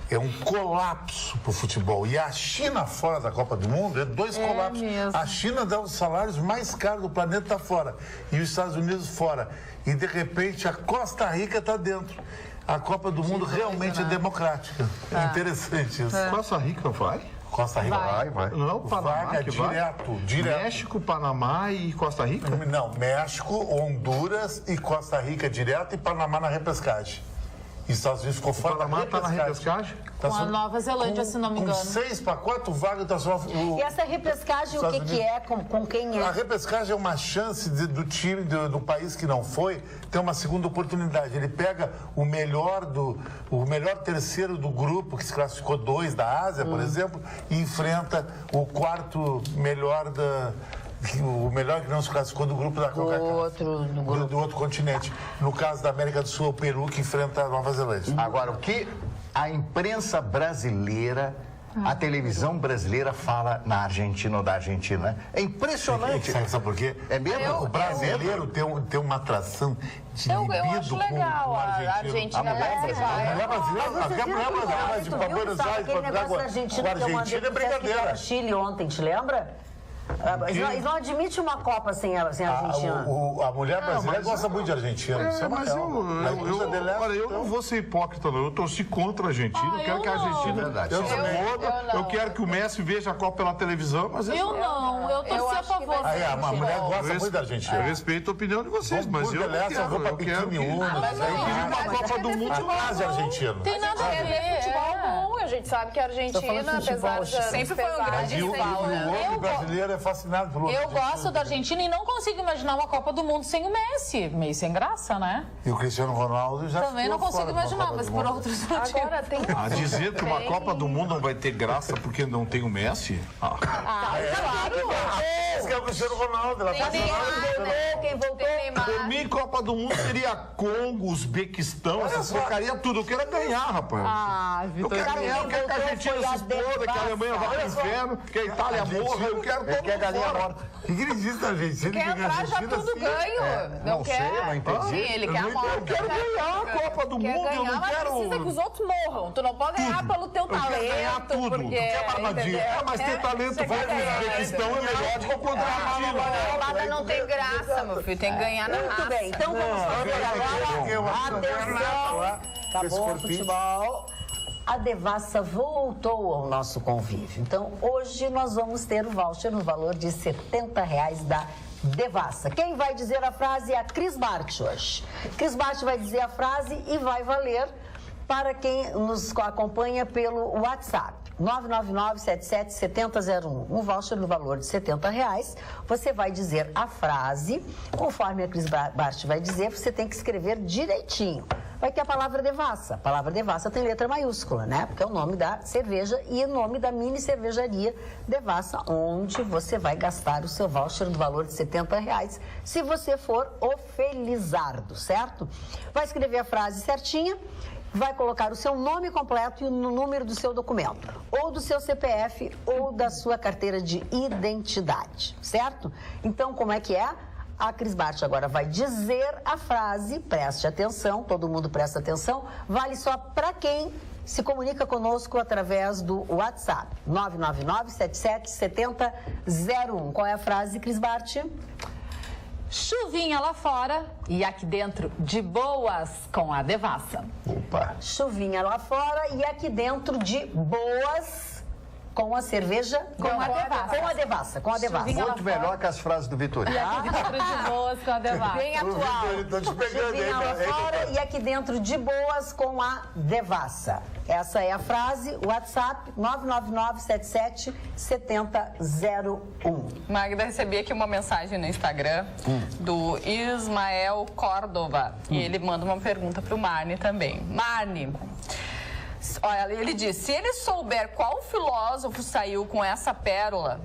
é um colapso para o futebol. E a China fora da Copa do Mundo é dois colapsos. Mesmo. A China dá os salários mais caros do planeta fora. E os Estados Unidos fora. E, de repente, a Costa Rica está dentro. A Copa do Mundo realmente é democrática. É interessante isso. Costa Rica vai? Costa Rica vai. Não é o Panamá que direto. México, Panamá e Costa Rica? Não, México, Honduras e Costa Rica direto e Panamá na repescagem. E Estados Unidos ficou fora da repescagem. Panamá está na repescagem? Com a Nova Zelândia, se não me engano. Com 6-4 vagas da sua... E essa repescagem, o que é? Com quem é? A repescagem é uma chance do time, do país que não foi, ter uma segunda oportunidade. Ele pega o melhor terceiro do grupo, que se classificou 2 da Ásia, por exemplo, e enfrenta o quarto melhor o melhor que não se classificou do grupo da CONCACAF. Do outro continente. No caso da América do Sul, o Peru, que enfrenta a Nova Zelândia. Agora, o que a imprensa brasileira, a televisão brasileira fala na Argentina ou da Argentina? É impressionante. Sabe por quê? É mesmo? O brasileiro tem uma atração de libido eu acho legal a Argentina. A mulher brasileira vai de Buenos Aires para o Argentina é brincadeira. Chile ontem, te lembra? Eles não admitem uma Copa sem a Argentina. A mulher brasileira gosta muito de Argentina. Mas eu não vou ser hipócrita, não. Eu torci contra a Argentina. Eu quero que a Argentina se foda. Eu quero que o Messi veja a Copa pela televisão, mas eu não. Eu torci a favor. A mulher gosta muito da Argentina. Eu respeito a opinião de vocês, mas eu quero que uma Copa do Mundo quase argentina. Tem nada a ver. Futebol bom, a gente sabe que a Argentina, apesar de sempre foi um grande rival, né? O brasileiro é fascinado pelo Eu gosto da Argentina e não consigo imaginar uma Copa do Mundo sem o Messi. Meio sem graça, né? E o Cristiano Ronaldo já também não consigo imaginar, mas por outros motivos. Agora tem A dizer que uma Copa do Mundo não vai ter graça porque não tem o Messi? Claro. Esse que é o Cristiano Ronaldo. Ela Quem voltou? Por mim, Copa do Mundo seria Congo, Uzbequistão, essas porcaria tudo. Eu quero ganhar, rapaz. Eu quero ganhar, eu quero que a Argentina se exploda, que a Alemanha vá pro inferno, que a Itália morra, eu quero todo mundo fora. O que ele diz da Argentina? Quer entrar já tudo ganho. Não sei, eu não entendi. Sim, ele quer a morte. Eu quero ganhar a Copa do Mundo, eu não quero... Mas precisa que os outros morram. Tu não pode ganhar pelo teu talento. Eu quero ganhar tudo. Porque, Tu quer armadilha? Mas ter talento vai pro Uzbequistão é melhor do que contra a Argentina. A rolada não tem graça, meu filho. Tem que ganhar na raça. Muito bem, então vamos agora. Atenção, acabou o futebol. A Devassa voltou ao nosso convívio. Então, hoje nós vamos ter o voucher no valor de R$70 da Devassa. Quem vai dizer a frase é a Cris Bart hoje. Cris Bart vai dizer a frase e vai valer para quem nos acompanha pelo WhatsApp. 999-77-7001. Um voucher no valor de R$70. Você vai dizer a frase, conforme a Cris Bart vai dizer, você tem que escrever direitinho. Vai ter a palavra Devassa. A palavra Devassa tem letra maiúscula, né? Porque é o nome da cerveja e o nome da mini cervejaria Devassa, onde você vai gastar o seu voucher no valor de R$70, se você for o Felizardo, certo? Vai escrever a frase certinha, vai colocar o seu nome completo e o número do seu documento, ou do seu CPF, ou da sua carteira de identidade, certo? Então, como é que é? A Cris Bart agora vai dizer a frase, preste atenção, todo mundo presta atenção, vale só para quem se comunica conosco através do WhatsApp, 999-77-7001. Qual é a frase, Cris Bart? Chuvinha lá fora e aqui dentro de boas com a Devassa. Opa. Chuvinha lá fora e aqui dentro de boas com a cerveja, com a Devassa. Muito melhor que as frases do Vitorino. E aqui dentro de boas com a Devassa. Bem atual. Chuvinha lá fora e aqui dentro de boas com a Devassa. Essa é a frase, WhatsApp 999-77-7001. Magda, recebi aqui uma mensagem no Instagram do Ismael Córdova. E ele manda uma pergunta pro Marne também. Marne, olha, ele diz, se ele souber qual filósofo saiu com essa pérola,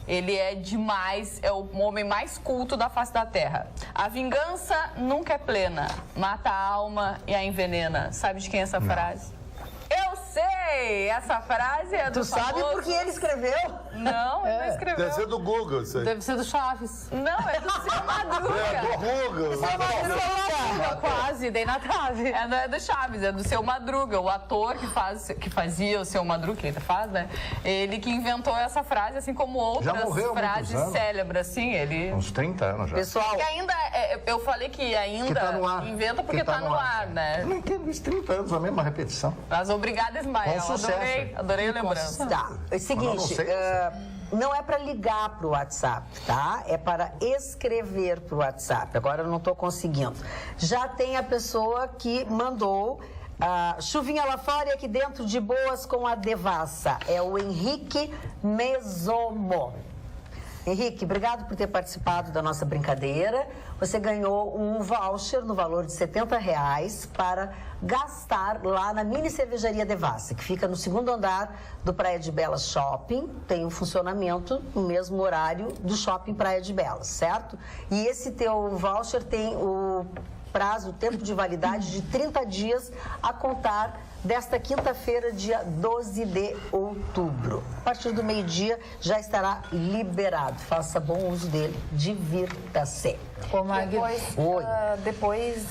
ele é demais, é o homem mais culto da face da terra. A vingança nunca é plena, mata a alma e a envenena. Sabe de quem é essa frase? Eu sei! Essa frase é do Tu sabe famoso... porque ele escreveu? Não, ele não escreveu. Deve ser do Google, isso aí. Deve ser do Chaves. Não, é do Seu Madruga. Google. Quase, dei na trave. Não é do Chaves, é do Seu Madruga, o ator que fazia o Seu Madruga, que ainda faz, né? Ele que inventou essa frase, assim como outras morreu há frases muitos anos. célebres, assim, ele... Uns 30 anos já. Pessoal, Que ainda, eu falei que ainda Que tá no ar. inventa porque Que tá no ar, né? Eu não entendo isso, 30 anos, a mesma repetição. Mas obrigada, Ismael. Com sucesso. Adorei a lembrança. tá. É o seguinte, não sei. não é para ligar para o WhatsApp, tá? É para escrever para o WhatsApp. Agora eu não estou conseguindo. Já tem a pessoa que mandou chuvinha lá fora e aqui dentro de boas com a Devassa. É o Henrique Mesomo. Henrique, obrigado por ter participado da nossa brincadeira. Você ganhou um voucher no valor de R$70 para gastar lá na mini cervejaria Devassa, que fica no segundo andar do Praia de Belas Shopping. Tem um funcionamento no mesmo horário do Shopping Praia de Belas, certo? E esse teu voucher tem o prazo, tempo de validade de 30 dias a contar desta quinta-feira, dia 12 de outubro. A partir do meio-dia já estará liberado. Faça bom uso dele. Divirta-se. Depois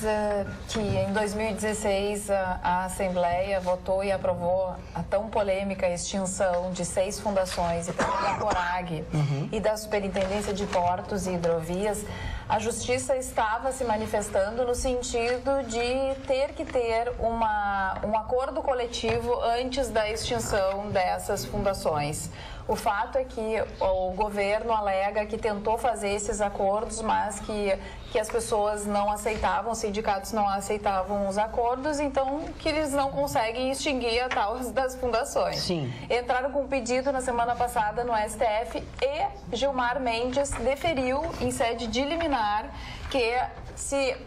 que em 2016 a Assembleia votou e aprovou a tão polêmica extinção de 6 fundações e também da Corag e da Superintendência de Portos e Hidrovias, a Justiça estava se manifestando no sentido de ter que ter um acordo coletivo antes da extinção dessas fundações. O fato é que o governo alega que tentou fazer esses acordos, mas que as pessoas não aceitavam, os sindicatos não aceitavam os acordos, então que eles não conseguem extinguir a tal das fundações. Sim. Entraram com um pedido na semana passada no STF e Gilmar Mendes deferiu em sede de liminar que se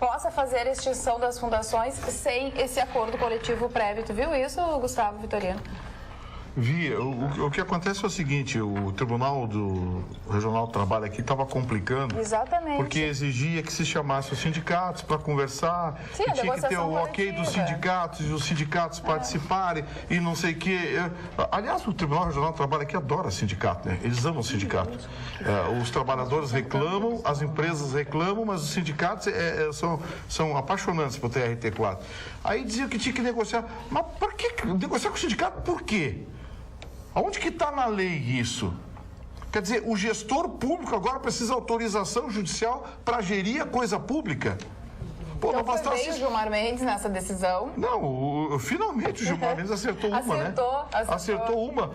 possa fazer a extinção das fundações sem esse acordo coletivo prévio. Tu viu isso, Gustavo Vitorino? Vi, o que acontece é o seguinte, o Tribunal Regional do Trabalho aqui estava complicando. Exatamente. Porque exigia que se chamasse os sindicatos para conversar. Sim, e a tinha que ter o negociação ok dos coletiva. sindicatos e os sindicatos participarem e não sei o quê. Aliás, o Tribunal Regional do Trabalho aqui adora sindicato, né? Eles amam sindicatos. Os trabalhadores reclamam, as empresas reclamam, mas os sindicatos são apaixonantes por TRT4. Aí diziam que tinha que negociar. Mas por que negociar com o sindicato? Por quê? Aonde que está na lei isso? Quer dizer, o gestor público agora precisa de autorização judicial para gerir a coisa pública? Pô, Então não bastasse foi bem o isso. Gilmar Mendes nessa decisão. Não, finalmente o Gilmar Mendes acertou uma, né? Acertou uma.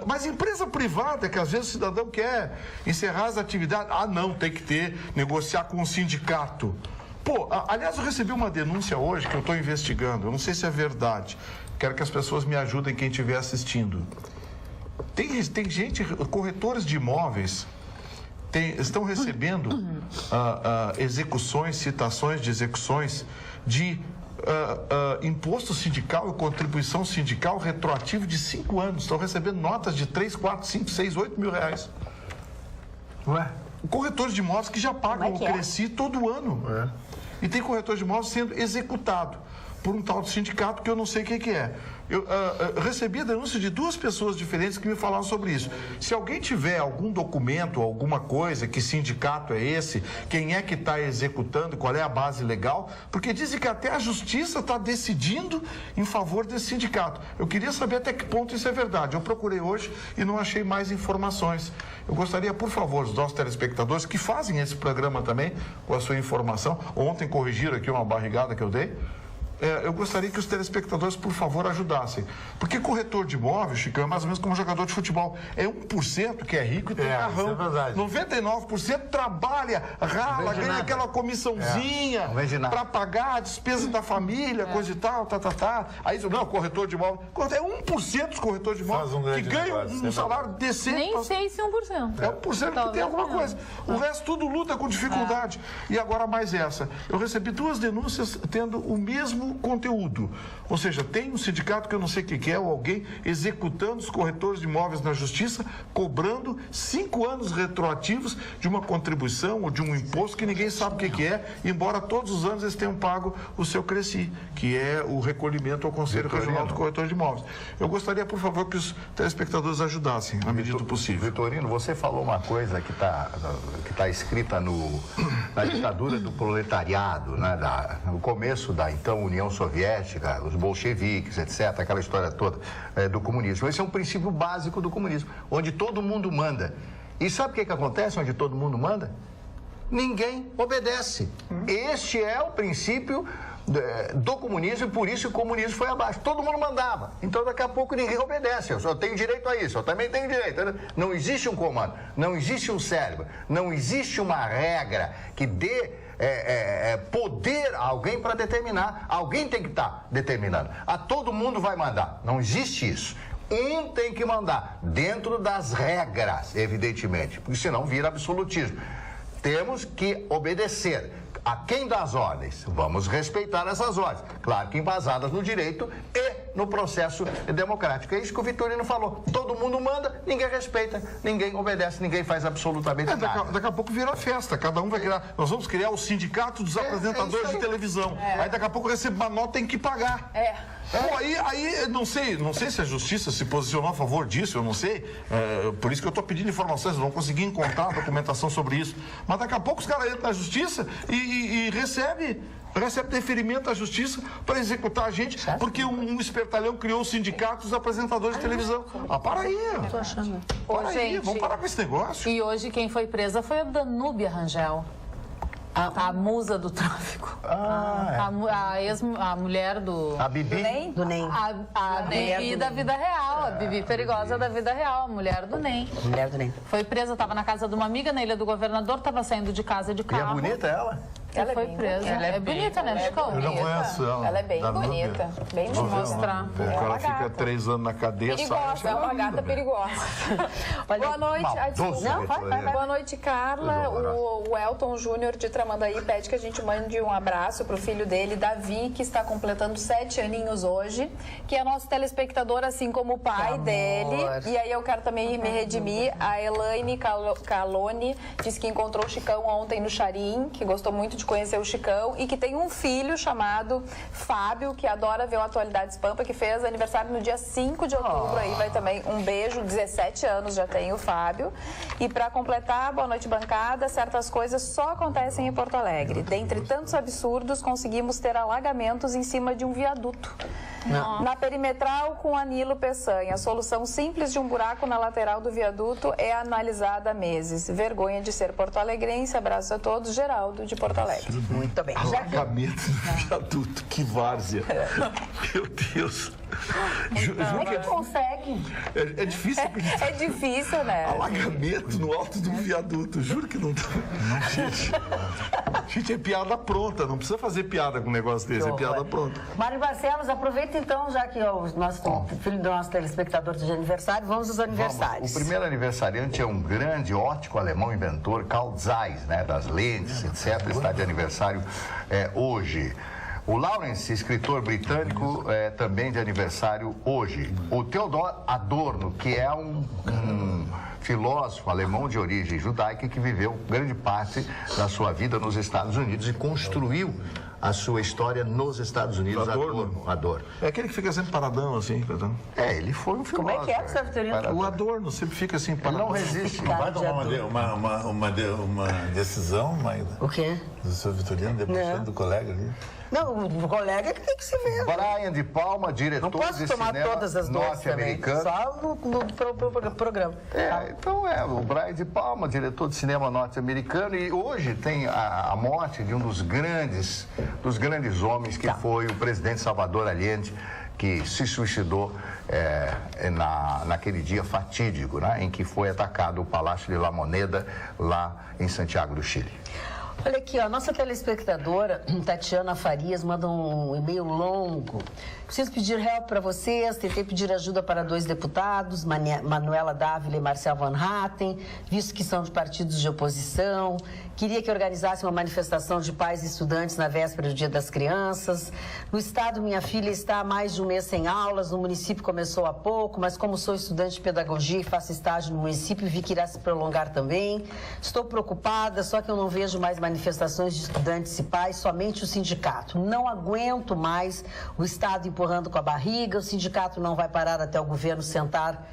Mas empresa privada, que às vezes o cidadão quer encerrar as atividades. Ah, não, tem que negociar com o sindicato. Pô, aliás, eu recebi uma denúncia hoje que eu estou investigando. Eu não sei se é verdade. Quero que as pessoas me ajudem, quem estiver assistindo. Tem gente, corretores de imóveis, estão recebendo execuções, citações de execuções de imposto sindical e contribuição sindical retroativo de 5 anos. Estão recebendo notas de 3, 4, 5, 6, 8 mil reais. Ué? Corretores de imóveis que já pagam o Cresci todo ano. E tem corretor de imóveis sendo executado por um tal de sindicato que eu não sei o que é. Eu recebi a denúncia de 2 pessoas diferentes que me falaram sobre isso. Se alguém tiver algum documento, alguma coisa, que sindicato é esse, quem é que está executando, qual é a base legal, porque dizem que até a justiça está decidindo em favor desse sindicato. Eu queria saber até que ponto isso é verdade. Eu procurei hoje e não achei mais informações. Eu gostaria, por favor, os nossos telespectadores que fazem esse programa também, com a sua informação, ontem corrigiram aqui uma barrigada que eu dei, eu gostaria que os telespectadores, por favor, ajudassem. Porque corretor de imóveis, Chicão, é mais ou menos como jogador de futebol. É 1% que é rico e tem carrão. Isso é verdade. 99% trabalha, rala, ganha aquela comissãozinha para pagar a despesa da família, coisa e tal, Aí, não, corretor de imóveis. É 1% dos corretores de imóveis que ganham um salário decente. Nem sei se 1%. É 1% que tem alguma coisa. O resto tudo luta com dificuldade. E agora mais essa. Eu recebi 2 denúncias tendo o mesmo conteúdo. Ou seja, tem um sindicato que eu não sei o que é, ou alguém executando os corretores de imóveis na justiça, cobrando 5 anos retroativos de uma contribuição ou de um imposto que ninguém sabe o que é, embora todos os anos eles tenham pago o seu Cresci, que é o recolhimento ao Conselho Regional do Corretor de Imóveis. Eu gostaria, por favor, que os telespectadores ajudassem, na medida do possível. Vitorino, você falou uma coisa que tá escrita na ditadura do proletariado, né, no começo da então União Soviética, os bolcheviques, etc., aquela história toda do comunismo. Esse é um princípio básico do comunismo, onde todo mundo manda. E sabe o que acontece onde todo mundo manda? Ninguém obedece. Este é o princípio do comunismo e por isso o comunismo foi abaixo. Todo mundo mandava. Então daqui a pouco ninguém obedece. Eu só tenho direito a isso, eu também tenho direito. Não existe um comando, não existe um cérebro, não existe uma regra que dê poder a alguém para determinar. Alguém tem que estar determinando. A todo mundo vai mandar. Não existe isso. Um tem que mandar dentro das regras, evidentemente, porque senão vira absolutismo. Temos que obedecer. A quem dá as ordens? Vamos respeitar essas ordens. Claro que embasadas no direito e no processo democrático. É isso que o Vitorino falou. Todo mundo manda, ninguém respeita, ninguém obedece, ninguém faz absolutamente nada. Daqui a pouco vira festa, cada um vai criar. Nós vamos criar o sindicato dos apresentadores de televisão. Aí daqui a pouco recebe uma nota, tem que pagar. Pô, aí não sei se a justiça se posicionou a favor disso, eu não sei. Por isso que eu estou pedindo informações, não consegui encontrar documentação sobre isso. Mas daqui a pouco os caras entram na justiça e recebe deferimento à justiça para executar a gente, porque um espertalhão criou o sindicato dos apresentadores de televisão. Para aí. Para aí, vamos parar com esse negócio. E hoje quem foi presa foi a Danúbia Rangel. A musa do tráfico. A mulher do... A Bibi? Do NEM. A Bibi da vida real. A Bibi perigosa da vida real. A mulher do NEM. Mulher do NEM. Foi presa, estava na casa de uma amiga na Ilha do Governador, estava saindo de casa de carro. E é bonita ela? Ela foi presa. Ela é bonita, né, Chico? Eu não conheço ela. Ela é bem bonita. Bem Vou ver bonita. mostrar. O cara fica 3 anos na cadeia, Perigosa, é uma gata perigosa. Boa noite. Boa noite, Carla. O Elton Júnior de Tramandaí pede que a gente mande um abraço pro filho dele, Davi, que está completando 7 aninhos hoje, que é nosso telespectador, assim como o pai dele. E aí eu quero também me redimir. A Elaine Calone disse que encontrou o Chicão ontem no Charim, que gostou muito de conhecer o Chicão e que tem um filho chamado Fábio, que adora ver o Atualidades Pampa, que fez aniversário no dia 5 de outubro. Aí vai também um beijo, 17 anos já tem o Fábio. E para completar, boa noite, bancada, certas coisas só acontecem em Porto Alegre. Dentre tantos absurdos, conseguimos ter alagamentos em cima de um viaduto. Na perimetral com Anilo Peçanha, a solução simples de um buraco na lateral do viaduto é analisada há meses. Vergonha de ser porto-alegrense. Abraço a todos. Geraldo, de Porto Alegre. Muito bem. Alagamento do viaduto, que várzea. Meu Deus. Como é que consegue? É difícil. É difícil, né? Alagamento no alto do viaduto, juro que não tá. Gente, é piada pronta, não precisa fazer piada com um negócio desse, é piada pronta. Mário Barcelos, aproveita então, já que o filho do nosso telespectador de aniversário, vamos aos aniversários. O primeiro aniversariante é um grande, ótico alemão inventor, Carl Zeiss, né, das lentes, etc. Está de aniversário hoje. O Lawrence, escritor britânico, é também de aniversário hoje. O Theodor Adorno, que é um filósofo alemão de origem judaica que viveu grande parte da sua vida nos Estados Unidos e construiu a sua história nos Estados Unidos. Adorno. É aquele que fica sempre paradão, assim. Ele foi um filósofo. Como é que é, professor Vitorino? O Adorno sempre fica assim, Ele paradão. não resiste. Vai tomar uma decisão, Maida? O quê? Do seu Vitorino, debochando do colega ali? Não, o colega que tem que se ver. Brian de Palma, diretor Não posso de tomar cinema todas as doses também, norte-americano. só no programa. O Brian de Palma, diretor de cinema norte-americano, e hoje tem a morte de um dos grandes homens que foi o presidente Salvador Allende, que se suicidou naquele dia fatídico, né, em que foi atacado o Palácio de La Moneda, lá em Santiago do Chile. Olha aqui, ó, nossa telespectadora, Tatiana Farias, manda um e-mail longo. Preciso pedir help para vocês, tentei pedir ajuda para 2 deputados, Manuela Dávila e Marcel Van Hatten, visto que são de partidos de oposição. Queria que organizasse uma manifestação de pais e estudantes na véspera do Dia das Crianças. No estado, minha filha está há mais de um mês sem aulas, no município começou há pouco, mas como sou estudante de pedagogia e faço estágio no município, vi que irá se prolongar também. Estou preocupada, só que eu não vejo mais manifestações de estudantes e pais, somente o sindicato. Não aguento mais o Estado empurrando com a barriga, o sindicato não vai parar até o governo sentar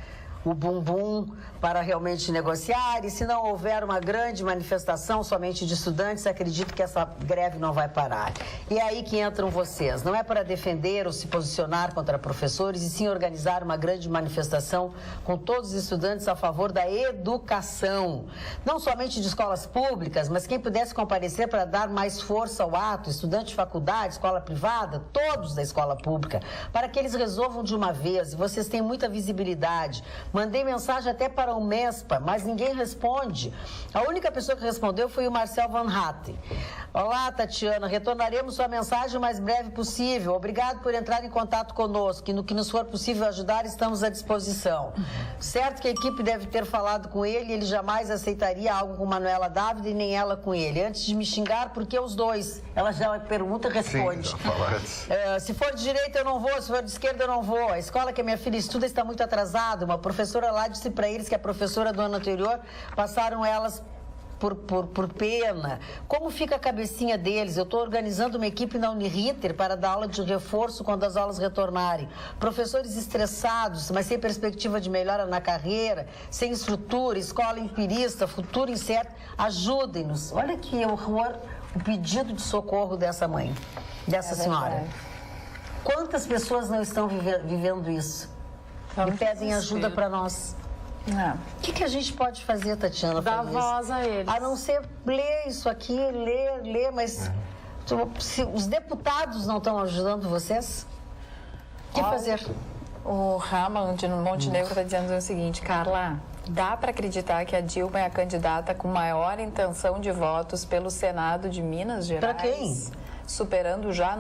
o bumbum para realmente negociar, e se não houver uma grande manifestação somente de estudantes, acredito que essa greve não vai parar. E é aí que entram vocês. Não é para defender ou se posicionar contra professores, e sim organizar uma grande manifestação com todos os estudantes a favor da educação. Não somente de escolas públicas, mas quem pudesse comparecer para dar mais força ao ato, estudante de faculdade, escola privada, todos da escola pública, para que eles resolvam de uma vez. E vocês têm muita visibilidade, Mandei mensagem até para o MESPA, mas ninguém responde. A única pessoa que respondeu foi o Marcel Van Hatten. Olá, Tatiana, retornaremos sua mensagem o mais breve possível. Obrigado por entrar em contato conosco e no que nos for possível ajudar, estamos à disposição. Certo que a equipe deve ter falado com ele jamais aceitaria algo com Manuela Dávila e nem ela com ele. Antes de me xingar, por que os dois? Ela já pergunta e responde. Sim, se for de direita eu não vou, se for de esquerda eu não vou. A escola que a minha filha estuda está muito atrasada. Uma professora lá disse para eles que a professora do ano anterior passaram elas por pena. Como fica a cabecinha deles? Eu estou organizando uma equipe na Uniriter para dar aula de reforço quando as aulas retornarem. Professores estressados, mas sem perspectiva de melhora na carreira, sem estrutura, escola empirista, futuro incerto. Ajudem-nos. Olha que horror o pedido de socorro dessa mãe, dessa senhora. Quantas pessoas não estão vivendo isso? E pedem ajuda para nós. O que a gente pode fazer, Tatiana? Dar voz a eles. A não ser ler isso aqui, ler, mas se os deputados não estão ajudando vocês, o que fazer? O Raman de Montenegro está dizendo o seguinte, Carla, dá para acreditar que a Dilma é a candidata com maior intenção de votos pelo Senado de Minas Gerais? Para quem? Superando já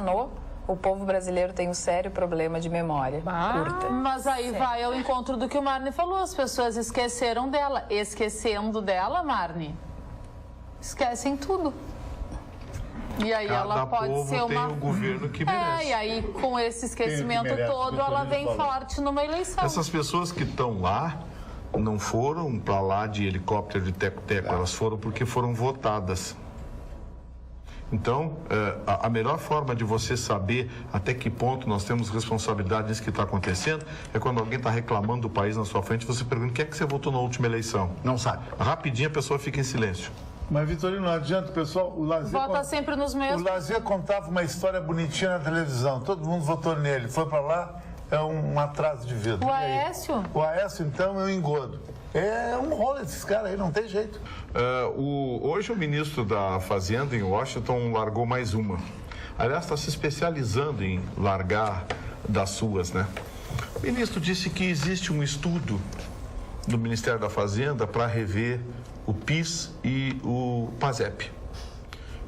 o povo brasileiro tem um sério problema de memória curta. Mas aí vai ao encontro do que o Marne falou, as pessoas esqueceram dela. Esquecendo dela, Marne, esquecem tudo. E aí ela pode ser uma... tem o governo que merece. E aí com esse esquecimento todo, ela vem forte numa eleição. Essas pessoas que estão lá não foram para lá de helicóptero de teco-teco, elas foram porque foram votadas. Então, a melhor forma de você saber até que ponto nós temos responsabilidade nisso que está acontecendo é quando alguém está reclamando do país na sua frente, você pergunta: o que é que você votou na última eleição? Não sabe. Rapidinho a pessoa fica em silêncio. Mas, Vitorino, não adianta, pessoal. O Lazier Vota sempre nos mesmos. O Lazier contava uma história bonitinha na televisão. Todo mundo votou nele. Foi para lá, é um atraso de vida. O Aécio? O Aécio, então, é um engodo. É um rolo esses caras aí, não tem jeito. Hoje o ministro da Fazenda em Washington largou mais uma. Aliás, está se especializando em largar das suas, né? O ministro disse que existe um estudo do Ministério da Fazenda para rever o PIS e o PASEP.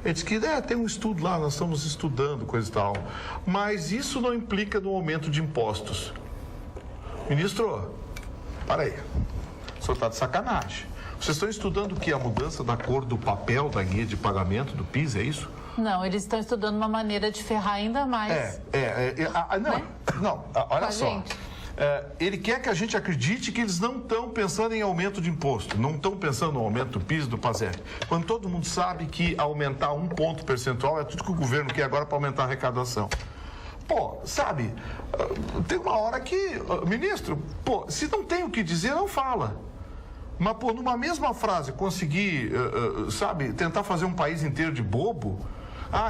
Ele disse que tem um estudo lá, nós estamos estudando, coisa e tal. Mas isso não implica no aumento de impostos. Ministro, para aí. O senhor está de sacanagem. Vocês estão estudando o que? A mudança da cor do papel da guia de pagamento do PIS, é isso? Não, eles estão estudando uma maneira de ferrar ainda mais. Olha só. Ele quer que a gente acredite que eles não estão pensando em aumento de imposto, não estão pensando no aumento do PIS e do PASEP. Quando todo mundo sabe que aumentar 1 ponto percentual é tudo que o governo quer agora para aumentar a arrecadação. Pô, sabe, tem uma hora que, ministro, se não tem o que dizer, não fala. Mas, numa mesma frase, conseguir, tentar fazer um país inteiro de bobo...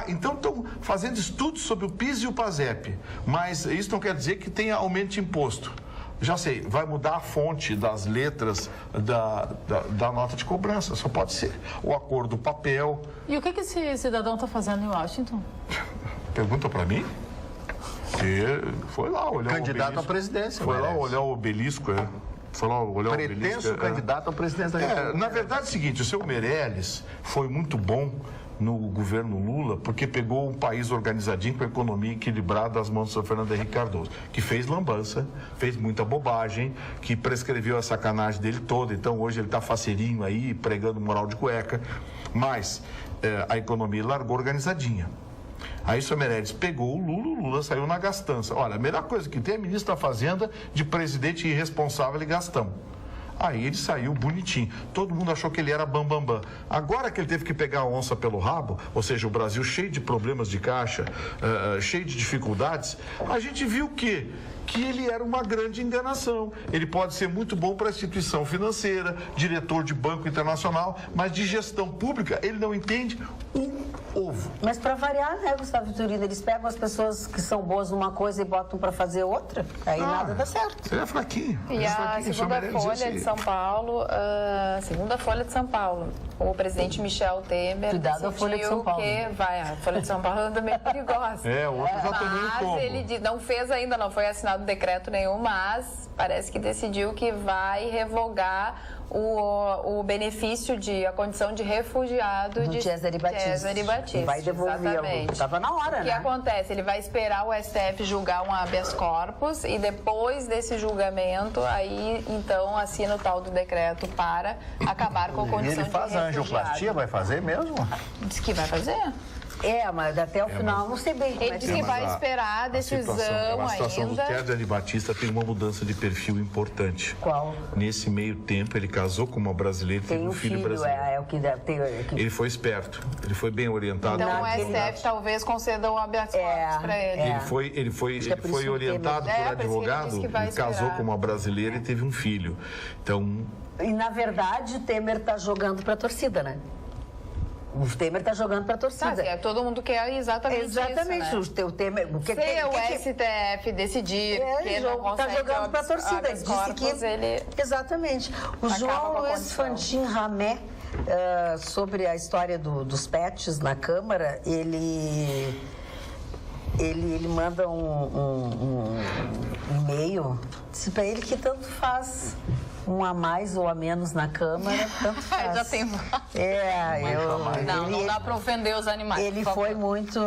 então estão fazendo estudos sobre o PIS e o PASEP, mas isso não quer dizer que tenha aumento de imposto. Já sei, vai mudar a fonte das letras da nota de cobrança, só pode ser o acordo do papel. E o que esse cidadão está fazendo em Washington? Pergunta para mim? Foi lá olhar candidato à presidência. Foi lá olhar o obelisco, Foi lá olhar pretenso o obelisco. Candidato ao presidente da República. Na verdade é o seguinte, o seu Meirelles foi muito bom no governo Lula, porque pegou um país organizadinho com a economia equilibrada das mãos do senhor Fernando Henrique Cardoso, que fez lambança, fez muita bobagem, que prescreveu a sacanagem dele toda. Então hoje ele está faceirinho aí, pregando moral de cueca, mas a economia largou organizadinha. Aí o senhor Meirelles pegou o Lula saiu na gastança. Olha, a melhor coisa que tem é ministro da Fazenda de presidente irresponsável e gastão. Aí ele saiu bonitinho. Todo mundo achou que ele era bambambam. Agora que ele teve que pegar a onça pelo rabo, ou seja, o Brasil cheio de problemas de caixa, cheio de dificuldades, a gente viu que ele era uma grande enganação. Ele pode ser muito bom para a instituição financeira, diretor de banco internacional, mas de gestão pública ele não entende um ovo. Mas para variar, né, Gustavo Vitorino, eles pegam as pessoas que são boas numa coisa e botam para fazer outra, aí nada dá certo. Ele é fraquinho. E a segunda Folha de São Paulo, o presidente Michel Temer Cuidado a Folha de São Paulo. A Folha de São Paulo anda meio perigosa. Outro já tomou um tombo. Ele não fez ainda, não foi assinado decreto nenhum, mas parece que decidiu que vai revogar o benefício a condição de refugiado do Cesare Battisti. E vai devolvê-lo. Estava na hora, né? O que acontece? Ele vai esperar o STF julgar um habeas corpus e depois desse julgamento, aí então assina o tal do decreto para acabar com a condição de refugiado. E ele faz a angioplastia? Vai fazer mesmo? Diz que vai fazer. Mas até o final, não sei bem como ele disse que vai esperar a decisão a situação ainda. do Cesare Battisti tem uma mudança de perfil importante. Qual? Nesse meio tempo, ele casou com uma brasileira e teve um filho brasileiro. É o que deve ter. Ele foi esperto, ele foi bem orientado. Então o STF talvez conceda um habeas corpus para ele. Ele foi orientado por advogado e casou com uma brasileira e teve um filho. Então... E na verdade, Temer está jogando para a torcida, né? O Temer está jogando para a torcida. Todo mundo quer exatamente isso, né? O Temer... Se o STF decidir que não consegue... Está jogando para a torcida. Disse que... Exatamente. O João Luiz Fantin Ramé, sobre a história dos pets na Câmara, ele manda um e-mail, disse para ele que tanto faz um a mais ou a menos na Câmara, tanto faz. Já tem. Não dá para ofender os animais. Ele foi muito...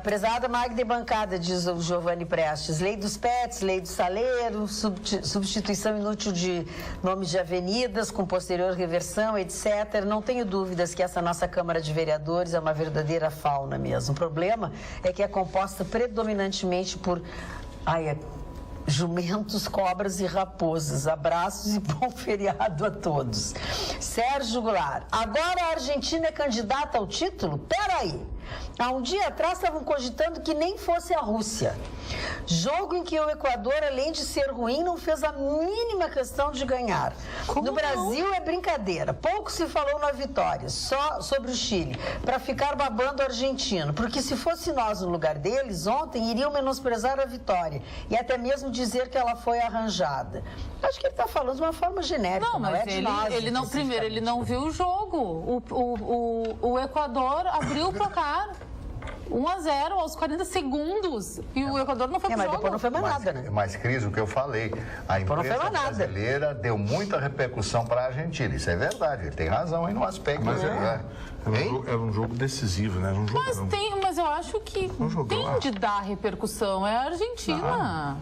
prezada Magda e bancada, diz o Giovanni Prestes. Lei dos pets, lei do saleiro, substituição inútil de nomes de avenidas com posterior reversão, etc. Não tenho dúvidas que essa nossa Câmara de Vereadores é uma verdadeira fauna mesmo. O problema é que é composta predominantemente por... jumentos, cobras e raposas. Abraços e bom feriado a todos. Sérgio Goulart. Agora a Argentina é candidata ao título? Peraí. Há um dia atrás estavam cogitando que nem fosse a Rússia. Jogo em que o Equador, além de ser ruim, não fez a mínima questão de ganhar. No Brasil é brincadeira. Pouco se falou na vitória, só sobre o Chile, para ficar babando o argentino. Porque se fosse nós no lugar deles, ontem iriam menosprezar a vitória e até mesmo dizer que ela foi arranjada. Acho que ele está falando de uma forma genérica. Não, mas ele não, primeiro, ele não viu o jogo. O Equador abriu o placar. 1-0 aos 40 segundos. E o Equador não foi pro mas jogo. Depois não foi mais nada, né? Mas, Cris, o que eu falei, a imprensa brasileira deu muita repercussão para a Argentina. Isso é verdade, ele tem razão aí no aspecto. Mas era um jogo decisivo, né? Mas eu acho que tem de dar repercussão. É a Argentina.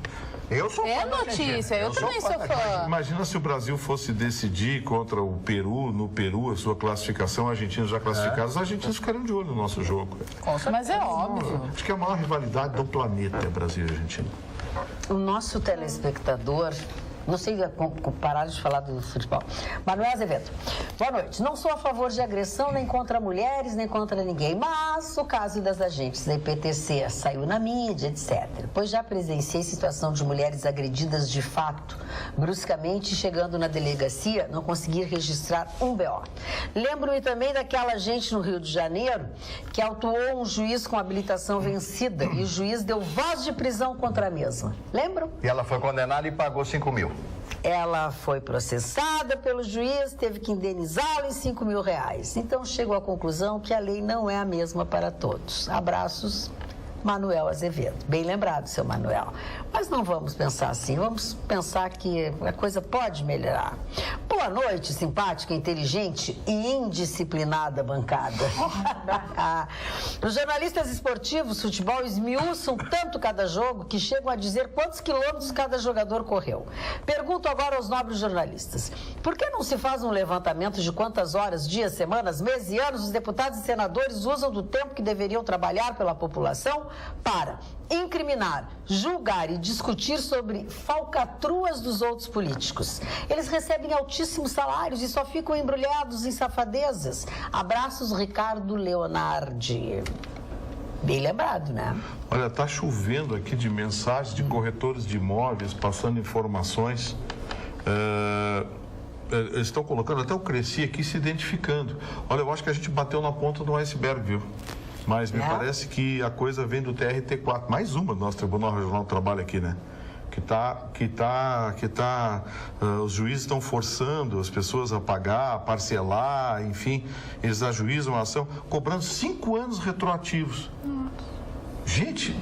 Eu sou fã da notícia, eu também sou fã. Imagina se o Brasil fosse decidir contra o Peru, no Peru, a sua classificação, argentinos já classificados, os argentinos ficariam de olho no nosso jogo. Mas é óbvio. Acho que é a maior rivalidade do planeta é Brasil e Argentina. O nosso telespectador... Não sei parar de falar do futebol. Manuel Azevedo. Boa noite. Não sou a favor de agressão nem contra mulheres, nem contra ninguém. Mas o caso das agentes da IPTC saiu na mídia, etc. Pois já presenciei situação de mulheres agredidas de fato, bruscamente chegando na delegacia, não conseguir registrar um BO. Lembro-me também daquela agente no Rio de Janeiro que autuou um juiz com habilitação vencida e o juiz deu voz de prisão contra a mesma. Lembram? E ela foi condenada e pagou 5 mil. Ela foi processada pelo juiz, teve que indenizá-lo em 5 mil reais. Então chegou à conclusão que a lei não é a mesma para todos. Abraços, Manuel Azevedo. Bem lembrado, seu Manuel. Mas não vamos pensar assim, vamos pensar que a coisa pode melhorar. Boa noite, simpática, inteligente e indisciplinada bancada. Os jornalistas esportivos, futebol, esmiuçam tanto cada jogo que chegam a dizer quantos quilômetros cada jogador correu. Pergunto agora aos nobres jornalistas, por que não se faz um levantamento de quantas horas, dias, semanas, meses e anos os deputados e senadores usam do tempo que deveriam trabalhar pela população para incriminar, julgar e discutir sobre falcatruas dos outros políticos? Eles recebem altíssimos salários e só ficam embrulhados em safadezas. Abraços, Ricardo Leonardi. Bem lembrado, né? Olha, tá chovendo aqui de mensagens de corretores de imóveis passando informações. Eles estão colocando, até eu cresci aqui se identificando. Olha, eu acho que a gente bateu na ponta do iceberg, viu? Mas me parece que a coisa vem do TRT4. Mais uma do nosso Tribunal Regional do Trabalho aqui, né? os juízes estão forçando as pessoas a pagar, a parcelar, enfim, eles ajuizam a ação, cobrando 5 anos retroativos. Gente,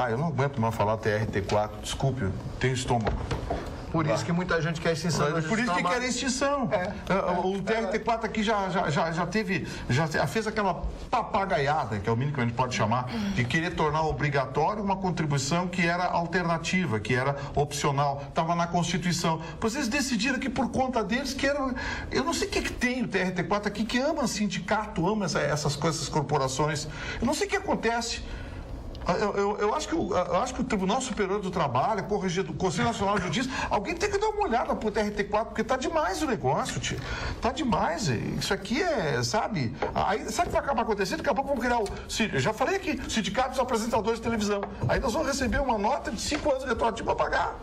eu não aguento mais falar TRT4, desculpe, eu tenho estômago. Por isso que muita gente quer extinção. Por isso que quer extinção. O TRT4 aqui já fez aquela papagaiada, que é o mínimo que a gente pode chamar, de querer tornar obrigatório uma contribuição que era alternativa, que era opcional, estava na Constituição. Pois eles decidiram que por conta deles que era... Eu não sei o que tem o TRT4 aqui, que ama sindicato, ama essas coisas, essas corporações. Eu não sei o que acontece. Eu acho que o Tribunal Superior do Trabalho, o Conselho Nacional de Justiça, alguém tem que dar uma olhada pro TRT4, porque tá demais o negócio, tio. Tá demais. Isso aqui sabe? Aí, sabe o que vai acabar acontecendo? Daqui a pouco vamos criar eu já falei aqui, Sindicato dos Apresentadores de Televisão. Aí nós vamos receber uma nota de 5 anos retroativa para pagar.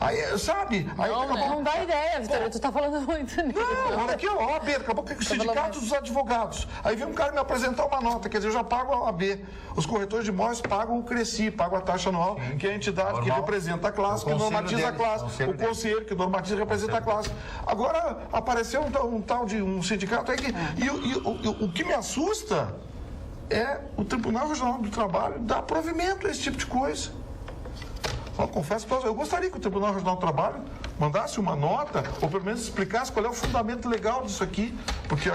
Aí, sabe? Aí, não dá ideia, Vitória, tu tá falando muito nisso. Não, olha aqui, ó, OAB, daqui a pouco é o Sindicato dos Advogados. Aí vem um cara me apresentar uma nota, quer dizer, eu já pago a OAB. Os corretores de imóveis pagam o CRECI, pagam a taxa anual, que é a entidade que representa a classe, que normatiza a classe. O conselheiro que normatiza e representa a classe. Agora, apareceu um tal de um sindicato aí que... E o que me assusta é o Tribunal Regional do Trabalho dar provimento a esse tipo de coisa. Eu confesso que eu gostaria que o Tribunal Regional do Trabalho mandasse uma nota, ou pelo menos explicasse qual é o fundamento legal disso aqui, porque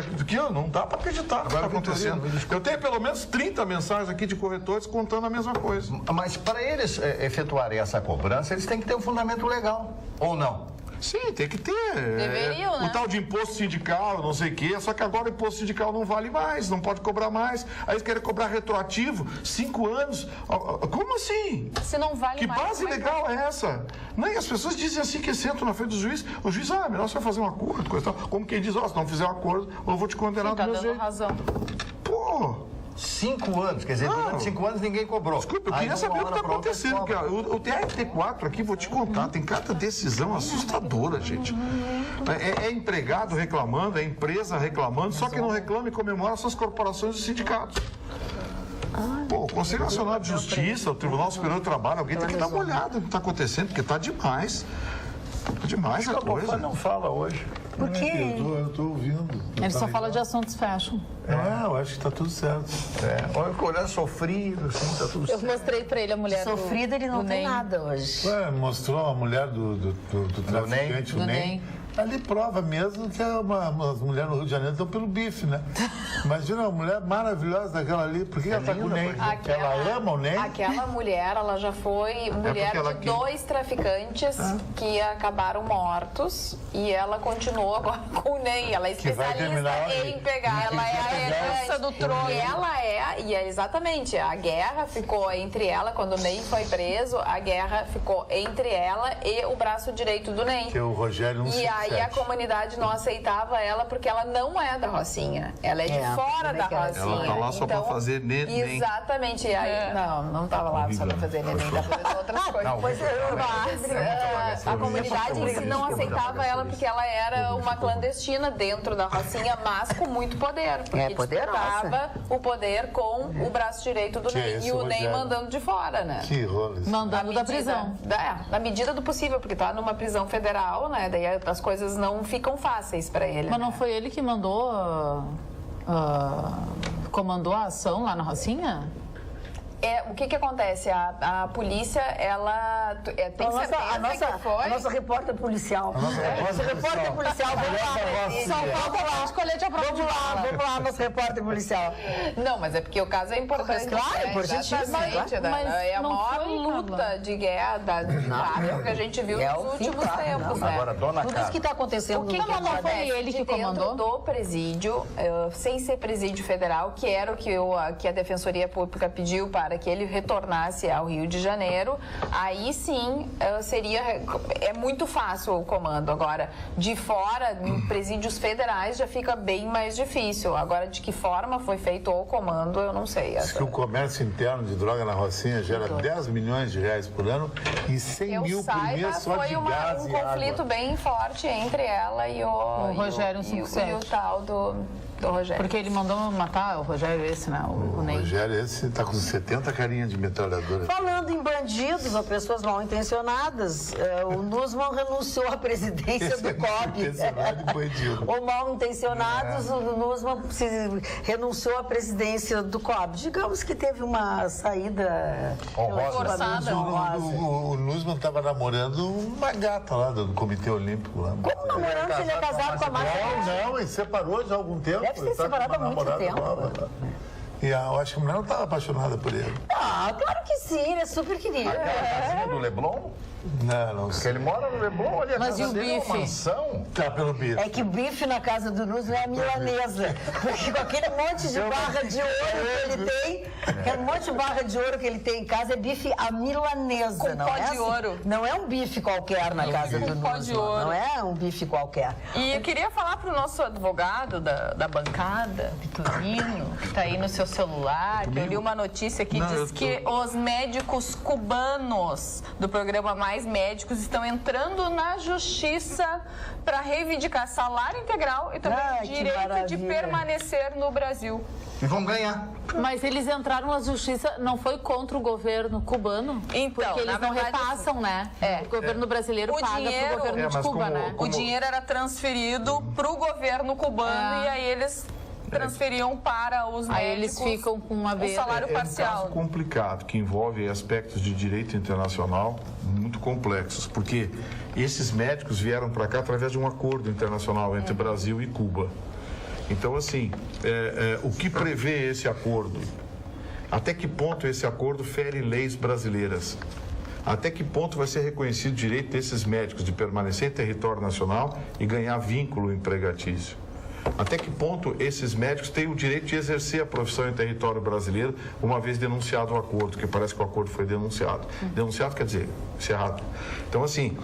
não dá para acreditar no que está acontecendo. Eu tenho pelo menos 30 mensagens aqui de corretores contando a mesma coisa. Mas para eles efetuarem essa cobrança, eles têm que ter um fundamento legal, ou não? Sim, tem que ter. Deveriam, né? O tal de imposto sindical, não sei o quê, só que agora o imposto sindical não vale mais, não pode cobrar mais. Aí eles querem cobrar retroativo, 5 anos. Como assim? Se não vale que mais... base legal é essa? Não, e as pessoas dizem assim que sentam na frente do juiz, o juiz, melhor você fazer um acordo, coisa tal. Como quem diz, se não fizer um acordo, eu vou te condenar do meu jeito. Tá dando razão. Pô... 5 anos, quer dizer, durante 5 anos ninguém cobrou. Desculpa, eu queria saber o que está acontecendo. Porque, o TRT4 aqui, vou te contar, tem cada decisão assustadora, gente. É empregado reclamando, é empresa reclamando, só que não reclama e comemora essas corporações e sindicatos. Pô, o Conselho Nacional de Justiça, o Tribunal Superior do Trabalho, alguém tem que dar uma olhada no que está acontecendo, porque está demais. Está demais a coisa. Não fala hoje. Por quê? Eu tô ouvindo. Ele só fala de assuntos fashion. Eu acho que tá tudo certo. Olha o olhar sofrido, assim, tá tudo certo. Eu mostrei pra ele a mulher Sofrida, ele não tem NEM. nada hoje. Mostrou a mulher do traficante, o Do NEM. NEM. Ali prova mesmo que as mulheres no Rio de Janeiro estão pelo bife, né? Imagina uma mulher maravilhosa daquela ali. Por que ela tá com o NEM? Ela ama o NEM? Aquela mulher, ela já foi mulher de 2 traficantes que acabaram mortos e ela continuou agora com o NEM. Ela é especialista em pegar. Ela é a herança do trono. Exatamente. A guerra ficou entre ela, quando o NEM foi preso, a guerra ficou entre ela e o braço direito do NEM. Que o Rogério não se E a comunidade não aceitava ela porque ela não é da Rocinha. Ela é de fora da Rocinha. Ela tá lá só para fazer neném. Exatamente. E aí, não estava lá só para fazer neném, estava fazendo outras coisas. Mas a comunidade em si não aceitava ela porque ela era uma clandestina dentro da Rocinha, mas com muito poder. Porque disputava o poder com o braço direito do NEM. E o NEM mandando de fora, né? Que rolos. Mandando da prisão. Na medida do possível, porque tá numa prisão federal, né? Daí as coisas não ficam fáceis para ele. Mas não foi ele que mandou, comandou a ação lá na Rocinha? O que acontece? A polícia, ela tem certeza que foi? A nossa repórter policial. Nossa repórter policial. Só falta lá escolher de prova de bala. Vamos lá, nosso repórter policial. Não, mas é porque o caso é importante. Claro, importantíssimo. Exatamente, Mas é a não maior foi, luta Carla. de guerra que a gente viu nos últimos tempos, né? Agora, dona Tudo isso que está acontecendo O que no não foi ele que dentro comandou? do presídio, sem ser presídio federal, que era o que a Defensoria Pública pediu para que ele retornasse ao Rio de Janeiro, aí sim é muito fácil o comando. Agora, de fora, em presídios federais, já fica bem mais difícil. Agora, de que forma foi feito o comando, eu não sei. Diz que o comércio interno de droga na Rocinha gera 10 milhões de reais por ano e 100 mil por mês só de gás um e conflito água. bem forte entre ela e o Rogério 157. e o tal do Do Rogério. Porque ele mandou matar o Rogério esse, né? O Ney. O Rogério esse tá com 70 carinhas de metralhadora. Falando em bandidos ou pessoas mal intencionadas, o Nussmann renunciou à presidência do COB. Ou mal intencionados, o Nussmann renunciou à presidência do COB. Digamos que teve uma saída forçada. O Nussmann estava namorando uma gata lá do Comitê Olímpico. Lá. Como namorando se ele é casado com a Márcia? Não, ele separou já há algum tempo. Deve ser separado há muito tempo. Nova. E eu acho que a mulher não estava apaixonada por ele. Ah, claro que sim, ele é super querido. Aquela casinha do Leblon? Não Porque ele mora no Leblon, ali a Mas casa e o dele é bife? uma mansão. Tá pelo bife. É que o bife na casa do Nussmann é a milanesa. Porque com aquele monte de barra de ouro que ele tem, aquele monte de barra de ouro que ele tem em casa, é bife à milanesa. Com não pó é de assim? ouro. Não é um bife qualquer na casa do pó de Nussmann. ouro. Não é um bife qualquer. E eu queria falar para o nosso advogado da bancada, Vitorino, que está aí no seu celular, que eu li uma notícia que diz que os médicos cubanos do programa Mais Médicos estão entrando na justiça para reivindicar salário integral e também Ai, o que direito de maravilha. permanecer no Brasil. E vão ganhar. Mas eles entraram na justiça, não foi contra o governo cubano? Então, porque eles na não verdade, repassam, né? É. O governo brasileiro O paga dinheiro- pro governo de mas Cuba, como- né? O dinheiro era transferido para o governo cubano e aí eles transferiam para os Aí médicos eles ficam com uma o vez. salário É um parcial. caso complicado, que envolve aspectos de direito internacional muito complexos, porque esses médicos vieram para cá através de um acordo internacional entre Brasil e Cuba. Então, assim, o que prevê esse acordo? Até que ponto esse acordo fere leis brasileiras? Até que ponto vai ser reconhecido o direito desses médicos de permanecer em território nacional e ganhar vínculo empregatício? Até que ponto esses médicos têm o direito de exercer a profissão em território brasileiro, uma vez denunciado o acordo, que parece que o acordo foi denunciado. Denunciado quer dizer encerrado. Então, assim,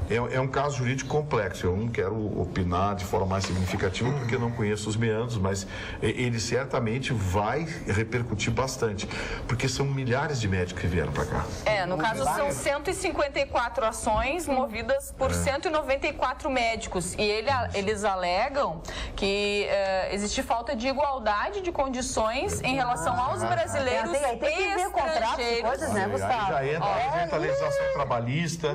é um caso jurídico complexo. Eu não quero opinar de forma mais significativa, porque eu não conheço os meandros, mas ele certamente vai repercutir bastante, porque são milhares de médicos que vieram para cá. No caso são 154 ações movidas por 194 médicos e eles alegam que existe falta de igualdade de condições em relação aos brasileiros Tem que ver contratos e estrangeiros. coisas, né, Aí Gustavo? já entra a legislação trabalhista,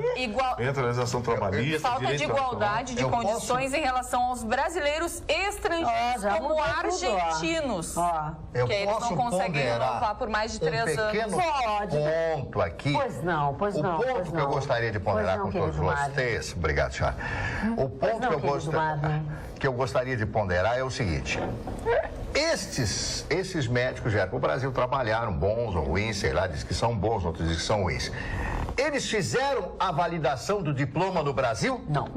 entra a legislação trabalhista. Falta de direito igualdade de condições em relação aos brasileiros estrangeiros, já como mudou tudo, argentinos. Eu Que eles posso não conseguem ponderar renovar por mais de 3 anos. pequeno Pode. ponto aqui. Pois não, pois o não, ponto pois que não. eu gostaria de ponderar Pois não, com todos querido Mário. vocês, obrigado, senhora. O ponto não, querido Mário. que eu gostaria de ponderar é o seguinte: esses médicos vieram para o Brasil, trabalharam, bons ou ruins, sei lá, diz que são bons, outros dizem que são ruins. Eles fizeram a validação do diploma no Brasil? Não.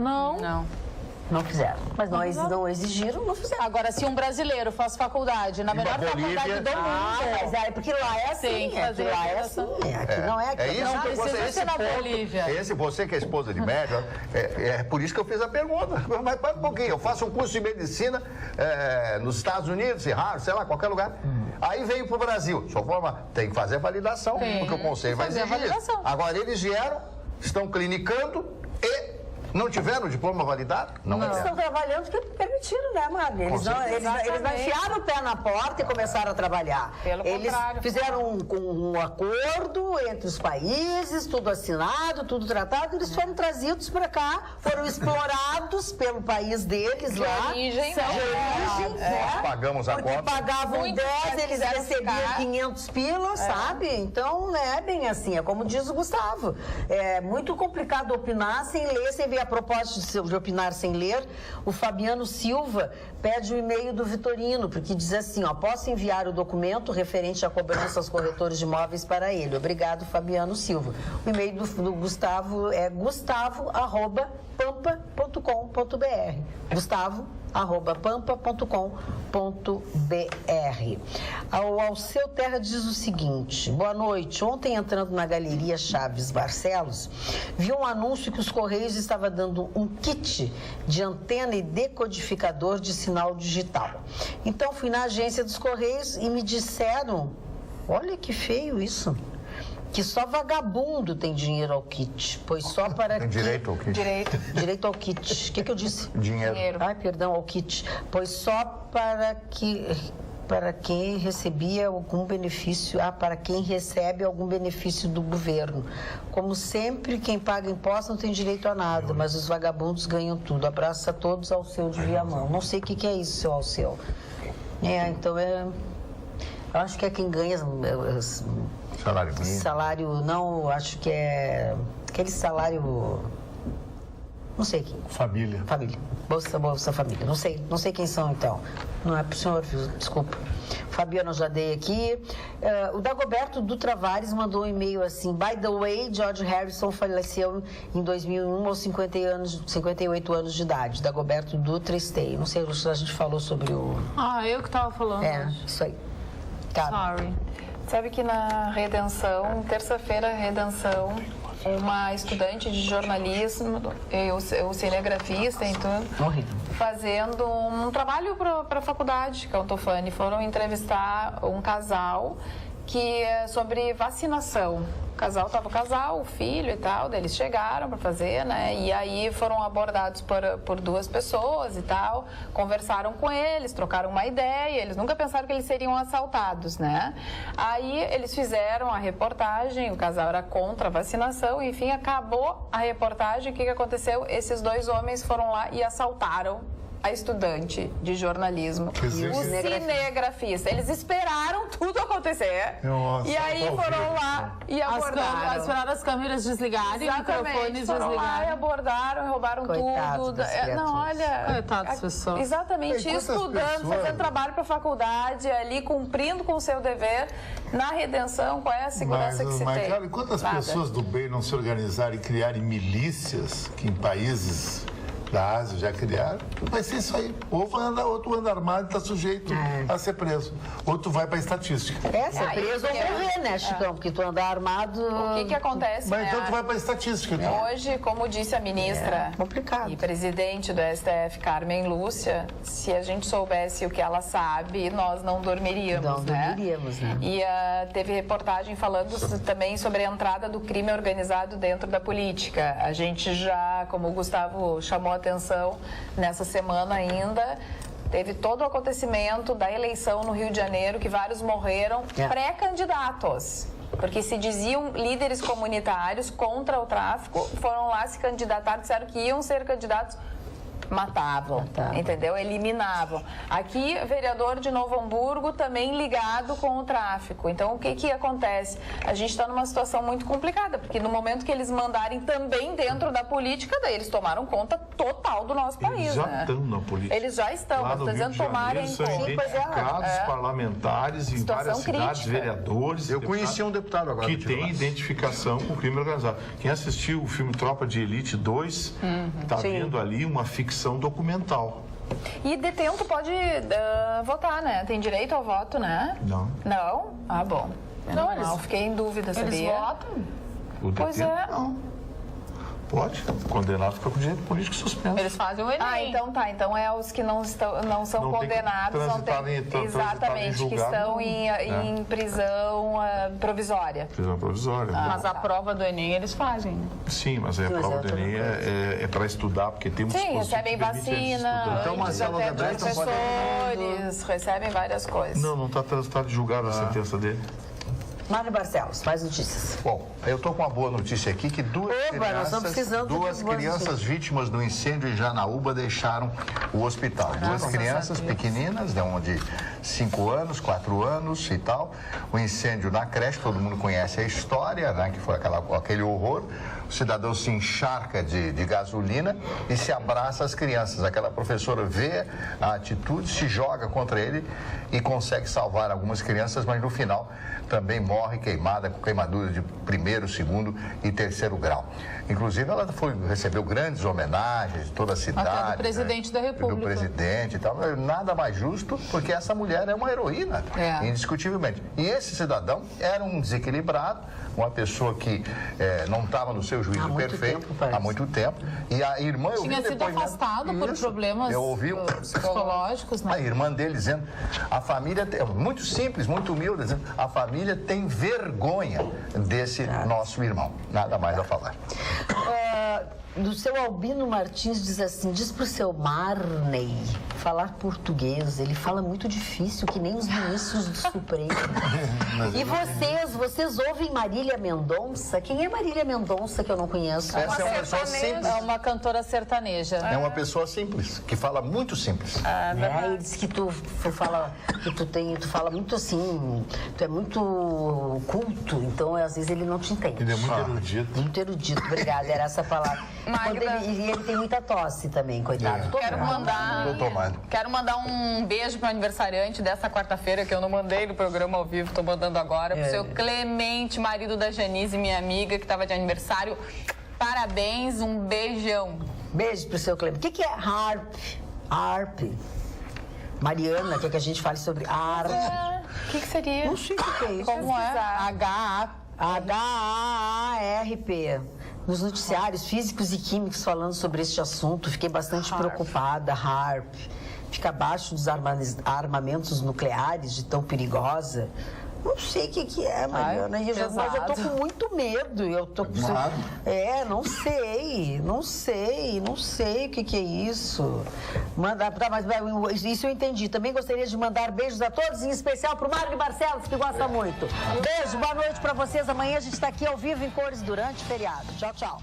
Não fizeram. Mas não exigiram, não fizeram. Agora, se um brasileiro faz faculdade na melhor Bolívia. faculdade do mundo, Mas é porque lá é assim. Tem que é fazer lá é validação. assim. Aqui não é aqui. É isso Não que precisa você, ser na Bolívia. você que é esposa de médico, é por isso que eu fiz a pergunta. Mas para um pouquinho, eu faço um curso de medicina nos Estados Unidos, em Harvard, sei lá, qualquer lugar. Aí veio para o Brasil. Só forma, tem que fazer a validação, porque o conselho vai fazer a exigir. validação. Agora eles vieram, estão clinicando e não tiveram o diploma validado? Não Eles tiveram. estão trabalhando porque permitiram, né, Magda? Eles não enfiaram o pé na porta e começaram a trabalhar. Pelo Eles contrário. fizeram um acordo entre os países, tudo assinado, tudo tratado, eles foram trazidos para cá, foram explorados pelo país deles lá. origem, De origem, né? Pagamos a Porque conta. pagavam Muitos 10, eles quiseram recebiam ficar. 500 pilas, sabe? Então, não é bem assim, é como diz o Gustavo. É muito complicado opinar sem ler, sem ver. A propósito de opinar sem ler, o Fabiano Silva pede o e-mail do Vitorino, porque diz assim, ó, posso enviar o documento referente à cobrança aos corretores de imóveis para ele. Obrigado, Fabiano Silva. O e-mail do Gustavo é gustavo@pampa.com.br. gustavo@pampa.com.br. Ao Seu Terra diz o seguinte: boa noite. Ontem, entrando na Galeria Chaves Barcelos, vi um anúncio que os Correios estavam dando um kit de antena e decodificador de sinal digital. Então, fui na agência dos Correios e me disseram, olha que feio isso, que só vagabundo tem dinheiro ao kit, pois só para Tem direito ao kit? Direito ao kit. O que eu disse? Dinheiro. Ai, perdão, ao kit. Pois só para quem recebia algum benefício, para quem recebe algum benefício do governo. Como sempre, quem paga imposto não tem direito a nada, mas os vagabundos ganham tudo. Abraço a todos, Alceu de Viamão. Não sei o que é isso, seu Alceu. Então eu acho que é quem ganha Salário mínimo. salário, não, acho que é aquele salário, não sei quem. Família. Bolsa Família. Não sei quem são, então. Não é pro senhor, desculpa. Fabiana, eu já dei aqui. O Dagoberto Dutra Vares mandou um e-mail assim: by the way, George Harrison faleceu em 2001 aos 58 anos de idade. Dagoberto Dutra Stay. Não sei se a gente falou sobre o... Eu que tava falando. Isso aí. Cara, Sorry. Sabe que na Redenção, terça-feira, Redenção, uma estudante de jornalismo, eu cinegrafista e tudo, horrível. fazendo um trabalho para a faculdade, que é o Tofani, foram entrevistar um casal sobre vacinação. O casal, o filho e tal, daí eles chegaram para fazer, né? E aí foram abordados por duas pessoas e tal, conversaram com eles, trocaram uma ideia, eles nunca pensaram que eles seriam assaltados, né? Aí eles fizeram a reportagem, o casal era contra a vacinação, enfim, acabou a reportagem, o que aconteceu? Esses dois homens foram lá e assaltaram a estudante de jornalismo, o cinegrafista. Eles esperaram tudo acontecer. Nossa, e aí foram lá e abordaram. Esperaram as câmeras desligarem, os microfones foram lá e desligarem. abordaram, roubaram Coitados tudo. das criaturas. Não, olha... Coitadas pessoas. Exatamente, Tem quantas estudando, pessoas? fazendo trabalho para a faculdade, ali cumprindo com o seu dever. Na Redenção, qual é a segurança que se tem? Cara, quantas Nada. pessoas do bem não se organizarem e criarem milícias que em países da Ásia já criaram? Vai ser isso aí. Outro anda armado e está sujeito a ser preso. Outro vai para a estatística. Ser preso ou morrer, né, Chicão? Porque tu andar armado... O que acontece, Mas né? então tu vai para a estatística. Né? Hoje, como disse a ministra complicado. e presidente do STF, Carmen Lúcia, se a gente soubesse o que ela sabe, nós não dormiríamos, Não dormiríamos, né? E teve reportagem falando também sobre a entrada do crime organizado dentro da política. A gente já, como o Gustavo chamou a atenção, nessa semana ainda, teve todo o acontecimento da eleição no Rio de Janeiro, que vários morreram pré-candidatos. Porque se diziam líderes comunitários contra o tráfico, foram lá se candidatar, disseram que iam ser candidatos, matavam, entendeu? Eliminavam. Aqui, vereador de Novo Hamburgo também ligado com o tráfico. Então, o que acontece? A gente está numa situação muito complicada, porque no momento que eles mandarem também dentro da política, daí eles tomaram conta total do nosso país, Eles já né? estão na política. Eles já estão, Lá mas no estou Rio dizendo de tomarem Janeiro são conta. identificados parlamentares em Situação várias cidades, crítica. vereadores. Eu conheci um deputado agora. que do tem Tiro identificação com o crime organizado. Quem assistiu o filme Tropa de Elite 2, está vendo ali uma ficção documental. E detento pode votar, né? Tem direito ao voto, né? Não. Não? Ah, bom. Não, fiquei em dúvida, Eles sabia? votam? O Pois detento, é. não. Pode. Condenado fica com direito político suspenso. Eles fazem o Enem. Ah, então tá. Então é os que não são Não tem que condenados, não transitar tem. em- transitar em Exatamente, que julgado, estão não. em prisão provisória. Prisão provisória. Mas a prova do Enem eles fazem. Sim, mas a prova do Enem é para estudar, porque tem um Sim, dispositivo recebem que permite eles vacina, estudarem. Então, Marcelo até Odebrecht não pode- professores, recebem várias coisas. Não está transitado de julgado a sentença dele. Mário Barcelos, mais notícias. Bom, eu estou com uma boa notícia aqui, que duas nós estamos precisando de crianças boas crianças vítimas do incêndio em Janaúba deixaram o hospital. Duas crianças pequeninas, uma de 5 anos, 4 anos e tal. O incêndio na creche, todo mundo conhece a história, né, que foi aquele horror. O cidadão se encharca de gasolina e se abraça às crianças. Aquela professora vê a atitude, se joga contra ele e consegue salvar algumas crianças, mas no final também morre queimada com queimadura de 1º, 2º e 3º grau. Inclusive, ela recebeu grandes homenagens de toda a cidade. Até do presidente da República. Do presidente e tal. Nada mais justo, porque essa mulher é uma heroína, indiscutivelmente. E esse cidadão era um desequilibrado, uma pessoa que não estava no seu juízo perfeito há muito tempo. E a irmã... Tinha sido afastado por problemas psicológicos, né? A irmã dele dizendo, a família, muito simples, muito humilde, dizendo, a família tem tem vergonha desse nosso irmão. Nada mais a falar. Do seu Albino Martins diz assim, diz pro seu Marney falar português. Ele fala muito difícil, que nem os ministros do Supremo. E vocês ouvem Marília Mendonça? Quem é Marília Mendonça que eu não conheço? Essa é uma pessoa simples. É uma cantora sertaneja. É uma pessoa simples, que fala muito simples. Ele disse que tu fala, que tu fala muito assim, tu é muito culto, então às vezes ele não te entende. Ele é muito erudito. Muito erudito, obrigada, era essa palavra. Ele tem muita tosse também, coitado. Quero mandar um beijo pro aniversariante dessa quarta-feira, que eu não mandei no programa ao vivo, tô mandando agora, pro seu Clemente, marido da Janice, minha amiga, que tava de aniversário. Parabéns, um beijão. Beijo pro seu Clemente. O que é harp? Harp. Mariana, quer que a gente fale sobre harp? O que seria? Não sei o que é isso. Como é? H-A-A-R-P. Nos noticiários físicos e químicos falando sobre este assunto, fiquei bastante preocupada. HARP fica abaixo dos armamentos nucleares de tão perigosa. Não sei o que é, Mariana. Mas eu tô com muito medo. Eu tô com... não sei o que é isso. Mas isso eu entendi. Também gostaria de mandar beijos a todos, em especial pro Mário Barcelos, que gosta muito. Beijo, boa noite pra vocês. Amanhã a gente tá aqui ao vivo em cores durante o feriado. Tchau, tchau.